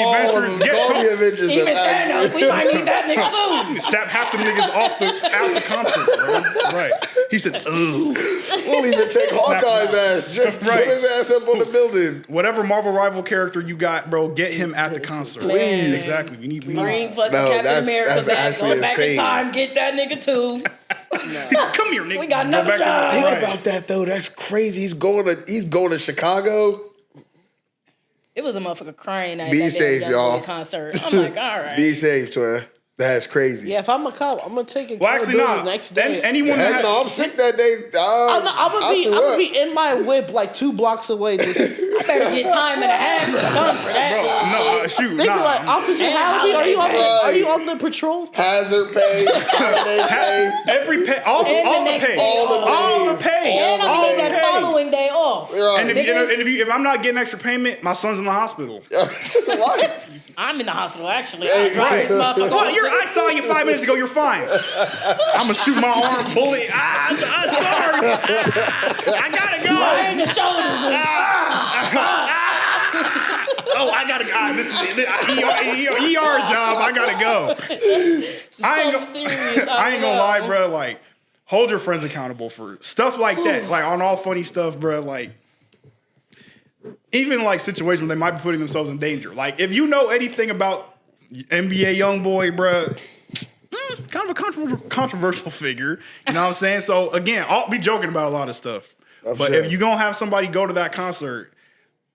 Avengers. Even Thanos, we might need that nigga too. Stop half the niggas out the concert, bro. Right. He said, "Ooh." We'll even take Hawkeye's ass. Just put his ass up on the building. Whatever Marvel rival character you got, bro, get him at the concert. Please. Exactly. We need Bring fucking Captain America back. Go back in time. Get that nigga too. He's like, "Come here, nigga." We got another job. Think about that though. That's crazy. He's going to Chicago. It was a motherfucker crying at Be that safe, y'all. concert. I'm like, all right. Be safe, twin. That's crazy. Yeah, if I'm a cop, I'm gonna take it. Well, actually, not. Next day. I'm sick that day. I'm gonna be in my whip like 2 blocks away. I better get time and a half done for that. Bro, no, shoot, They be like, Officer Hallaby, are you on the patrol? Hazard pay, holiday pay, every pay, all the pay. And I'm getting that following day off. Right. And if I'm not getting extra payment, my son's in the hospital. What? I'm in the hospital actually. I drive this motherfucker. Well, I saw you 5 minutes ago. You're fine. I'm gonna shoot my arm, bullet. Sorry. I gotta go. Right in the shoulders. Oh, I gotta go. This is ER job. I gotta go. I ain't gonna lie, bro. Like, hold your friends accountable for stuff like that. Like on all funny stuff, bro. Like, even like situations where they might be putting themselves in danger. Like, if you know anything about NBA young boy, bruh. Kind of a controversial figure. You know what I'm saying? So, again, I'll be joking about a lot of stuff. But if you're going to have somebody go to that concert,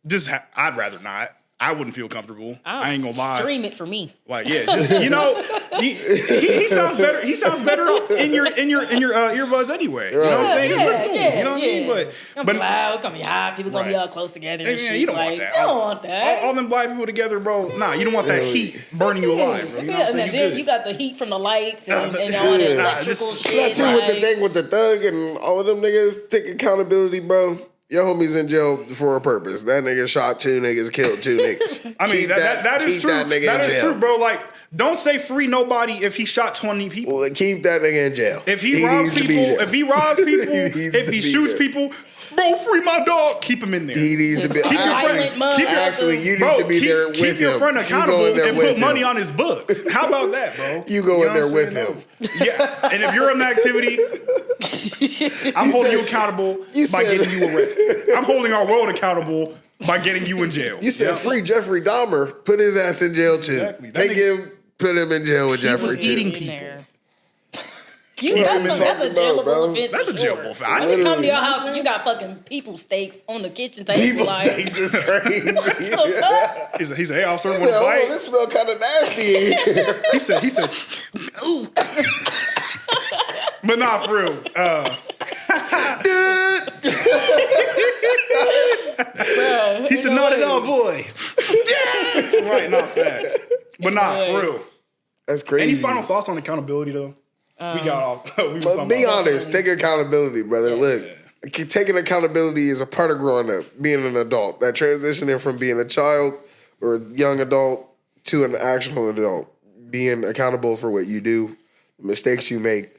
I'd rather not. I wouldn't feel comfortable. I ain't gonna lie. Stream it for me. Like, yeah, just he sounds better. He sounds better in your earbuds anyway. You know what I'm saying? Just listen to him. You know what I mean? But it's gonna be loud. It's gonna be hot. People gonna be all close together. And shit. You don't want that. You don't want that. All them black people together, bro. Nah, you don't want that heat burning you alive, bro. You know what I'm saying? Then you got the heat from the lights and all that electrical shit. That's too with the thing with the thug and all of them niggas take accountability, bro. Your homie's in jail for a purpose. That nigga shot 2 niggas, killed 2 niggas. I mean, that is true. That is true, bro. Like, don't say free nobody if he shot 20 people. Well, keep that nigga in jail. If he robs people, if he shoots people, bro, free my dog. Keep him in there. He needs to be. Actually, you need to be there with him. Keep your friend accountable and put money on his books. How about that, bro? You go in there with him. Yeah, and if you're in the activity, I'm holding you accountable by getting you arrested. I'm holding our world accountable by getting you in jail. You said free Jeffrey Dahmer. Put his ass in jail too. Exactly. Take him, put him in jail with Jeffrey. He was eating people. That's a jailable offense. That's a jailable offense. I didn't come to your house and you got fucking people steaks on the kitchen table. People steaks is crazy. He said, hey, officer, want to bite? This smell kind of nasty in here. He said, ooh. But not for real. He said, not at all, boy. Right, not facts. But not for real. That's crazy. Any final thoughts on accountability, though? We got off. But be honest. Take accountability, brother. Look, taking accountability is a part of growing up, being an adult. That transitioning from being a child or a young adult to an actual adult. Being accountable for what you do, the mistakes you make,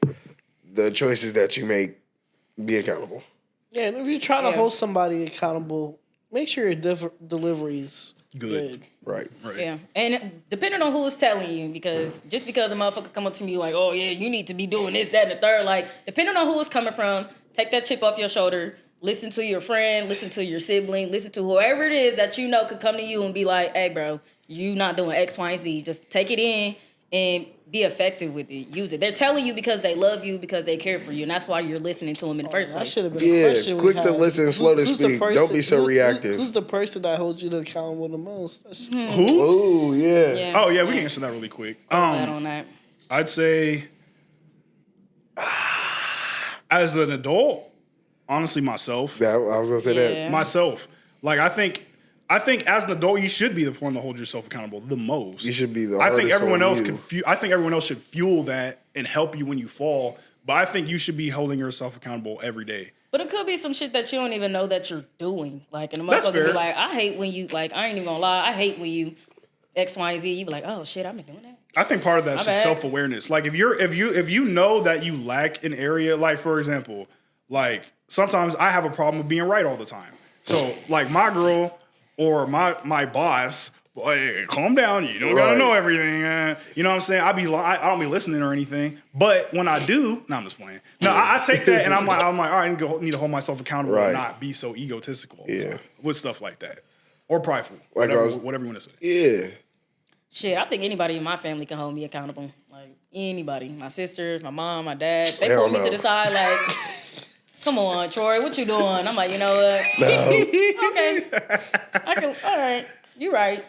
the choices that you make, be accountable. Yeah, and if you're trying to hold somebody accountable, make sure your delivery's good. Right. Yeah, and depending on who's telling you, because just because a motherfucker come up to me like, oh yeah, you need to be doing this, that, and the third, like, depending on who it's coming from, take that chip off your shoulder, listen to your friend, listen to your sibling, listen to whoever it is that you know could come to you and be like, hey bro, you not doing X, Y, and Z. Just take it in and be effective with it. Use it. They're telling you because they love you, because they care for you, and that's why you're listening to them in the first place. That should have been a question. Quick to listen, slow to speak. Don't be so reactive. Who's the person that holds you accountable the most? Who? Oh, yeah. Oh, yeah, we can answer that really quick. On that. I'd say, as an adult, honestly, myself. Yeah, I was going to say that. Myself. Like, I think as an adult, you should be the one to hold yourself accountable the most. You should be the I think everyone else you. I think everyone else should fuel that and help you when you fall. But I think you should be holding yourself accountable every day. But it could be some shit that you don't even know that you're doing. Like, and the motherfucker be like, I hate when you, like, I ain't even gonna lie, I hate when you X, Y, and Z. You be like, oh shit, I've been doing that. I think part of that's just self-awareness. Like, if you know that you lack an area, like, for example, like, sometimes I have a problem with being right all the time. So, like, my girl or my boss, boy, calm down. You don't gotta know everything. You know what I'm saying? I don't be listening or anything. But when I do, no, I'm just playing. No, I take that and I'm like, all right, I need to hold myself accountable and not be so egotistical with stuff like that or prideful, like whatever you want to say. Yeah. Shit, I think anybody in my family can hold me accountable. Like, anybody, my sisters, my mom, my dad, they pull me to the side like, come on, Troi, what you doing? I'm like, you know what? No. Okay. All right, you right.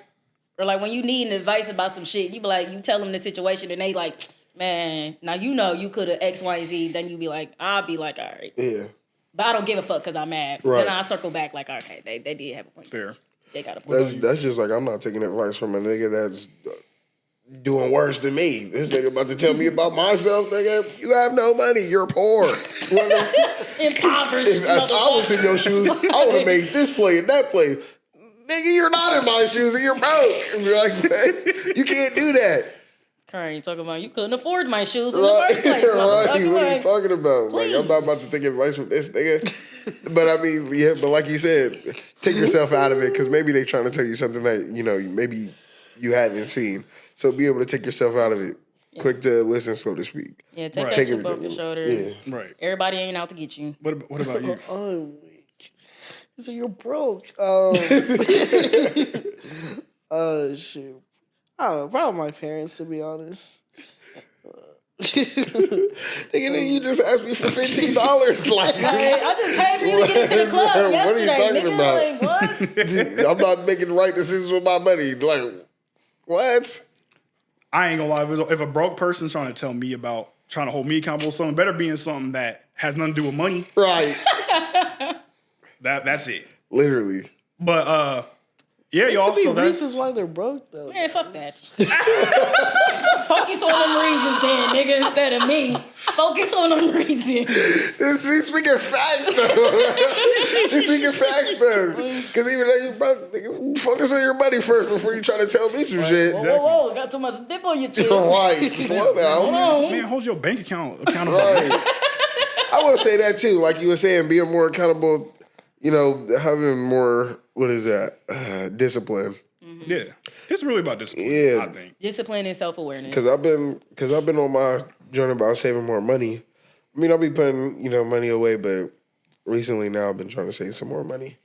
Or like when you need advice about some shit, you be like, you tell them the situation and they like, man, now you know you could have X, Y, and Z. Then you be like, I'll be like, all right. Yeah. But I don't give a fuck because I'm mad. Right. Then I circle back like, okay, they did have a point. Fair. They got a point. That's just like, I'm not taking advice from a nigga that's doing worse than me. This nigga about to tell me about myself, nigga. You have no money. You're poor. Impoverished. If I was in your shoes, I would have made this play and that play. Nigga, you're not in my shoes and you're broke. And you're like, man, you can't do that. Curry talking about you couldn't afford my shoes in the first place. Right. What are you talking about? Please. Like, I'm not about to take advice from this nigga. But I mean, yeah, but like you said, take yourself out of it because maybe they trying to tell you something that, you know, maybe you hadn't seen. So be able to take yourself out of it. Yeah. Quick to listen, so to speak. Yeah, take that chip off your shoulder. Yeah. Right. Everybody ain't out to get you. What about you? Oh, so you're broke. Shoot. I don't know, probably my parents, to be honest. Nigga, then you just asked me for $15. Like, Hey, I just paid for you to get into the club What yesterday. are you talking Nigga, about? like, what? I'm not making right decisions with my money. Like, what? I ain't gonna lie. If a broke person's trying to tell me about trying to hold me accountable, something better being something that has nothing to do with money. Right. That's it. Literally. But yeah, y'all. Could be So reasons that's why they're broke, though. Man, fuck that. Focus on them reasons then, nigga, instead of me. Focus on them reasons. He's speaking facts, though. He's speaking facts, though. Because even though you broke, nigga, focus on your money first before you try to tell me some shit. Whoa, got too much dip on your chin. Right. Slow down. man, hold your bank account accountable. Right. I will say that, too. Like you were saying, being more accountable, you know, having more, what is that? Discipline. Yeah, it's really about discipline. Yeah. I think. Discipline and self-awareness. Because I've been on my journey about saving more money. I mean, I'll be putting, you know, money away, but recently now I've been trying to save some more money.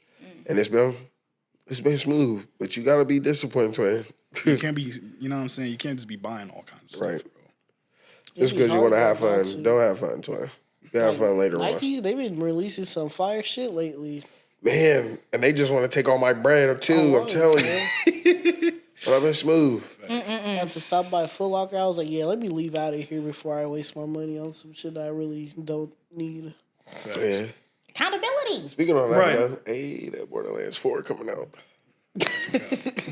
And it's been smooth, but you got to be disciplined, twin. You can't be, you know what I'm saying? You can't just be buying all kinds of stuff, Right. bro. Just because you want to have fun, don't have fun, twin. You can have fun later on. Nike, they've been releasing some fire shit lately. Man, and they just want to take all my bread up too, I'm telling you. But I've been smooth. I had to stop by Foot Locker. I was like, yeah, let me leave out of here before I waste my money on some shit that I really don't need. Yeah. Accountability. Speaking on that, Right. though, hey, that Borderlands 4 coming out.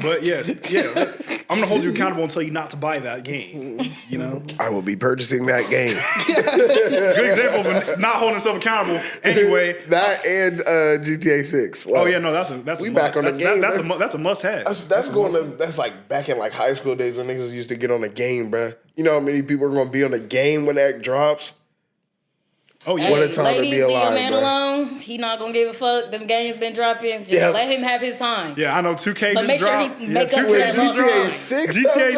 But yes, yeah, I'm gonna hold you accountable and tell you not to buy that game. You know, I will be purchasing that game. good example of not holding yourself accountable. Anyway, That and GTA 6. oh yeah, no, that's a We must. back on the game, That's a must have. That's like back in like high school days when niggas used to get on the game, bruh. You know how many people are gonna be on the game when that drops? Oh yeah, What a time Ladies, to be alive, leave a man bro. alone. He not gonna give a fuck. Them games been dropping. Just Yeah. let him have his time. yeah. I know 2K But just make sure dropped. he Yeah, make up 2K for that just lost dropped. GTA time. 6 GTA stuff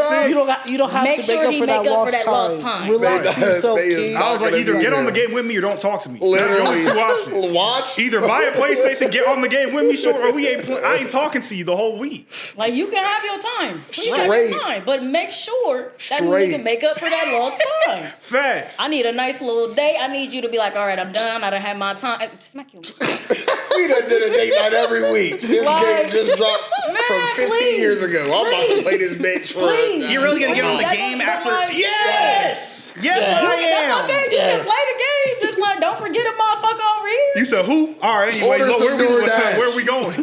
drops? 6. You don't have Make to sure make up he for that make up lost for that lost time. time. Relax Right. yourself, They is kid. not I was like, gonna either be get on the there. game with me or don't talk to me. That's the only two options. Watch. Either buy a PlayStation, get on the game with me, short, or I ain't talking to you the whole week. Like you can have your time. Please have Straight. your time, but make sure that you Straight. can make up for that lost time. Facts. I need a nice little day. I need you to be like, all right, I'm done. I done had my time. Smack you. We done did a date night every week. This Like, game just dropped from 15 please, years ago. I'm about to play this bitch for Please. You're really gonna get on the That's game what- after? like- Yes. Yes, That's what I'm I saying. am. You can play the game. Just like, don't forget a motherfucker over here. You said who? All right. Anyway, Order look, some DoorDash. where are we going?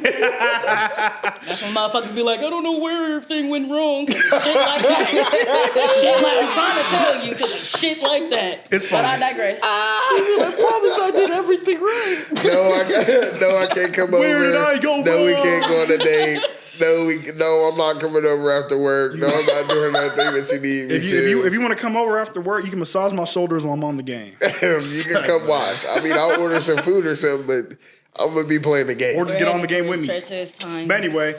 That's when motherfuckers be like, I don't know where everything went wrong. Shit like that. Shit like I'm trying to tell you because shit like that. It's But I fine. digress. I promise I did everything right. No, I can't come over. Where did I go No, we wrong? can't go on a date. No, I'm not coming over after work. No, I'm not doing that thing that you need me If to. you want to come over after work, you can massage my shoulders while I'm on the game. You can come watch. I mean, I'll order some food or something, but I'm gonna be playing the game. Or just get on the game with me. Treacherous times. But anyway,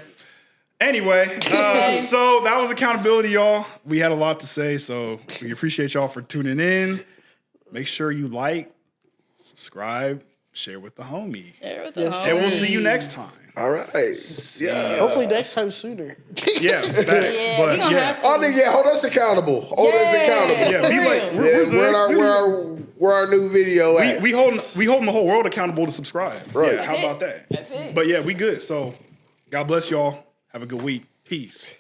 so that was accountability, y'all. We had a lot to say, so we appreciate y'all for tuning in. Make sure you like, subscribe, share with the homie. Share with the Yes, homies. And we'll see you next time. All right. Yeah. Hopefully next time sooner. Yeah, facts. Yeah, we But gonna yeah. have to. Oh, nigga, yeah, hold us accountable. Hold us accountable. Yeah, be like, Yeah, where's the next video? where our new video at? We holding the whole world accountable to subscribe. Right. Yeah, how That's about it. that? That's it. But yeah, we good. So God bless y'all. Have a good week. Peace.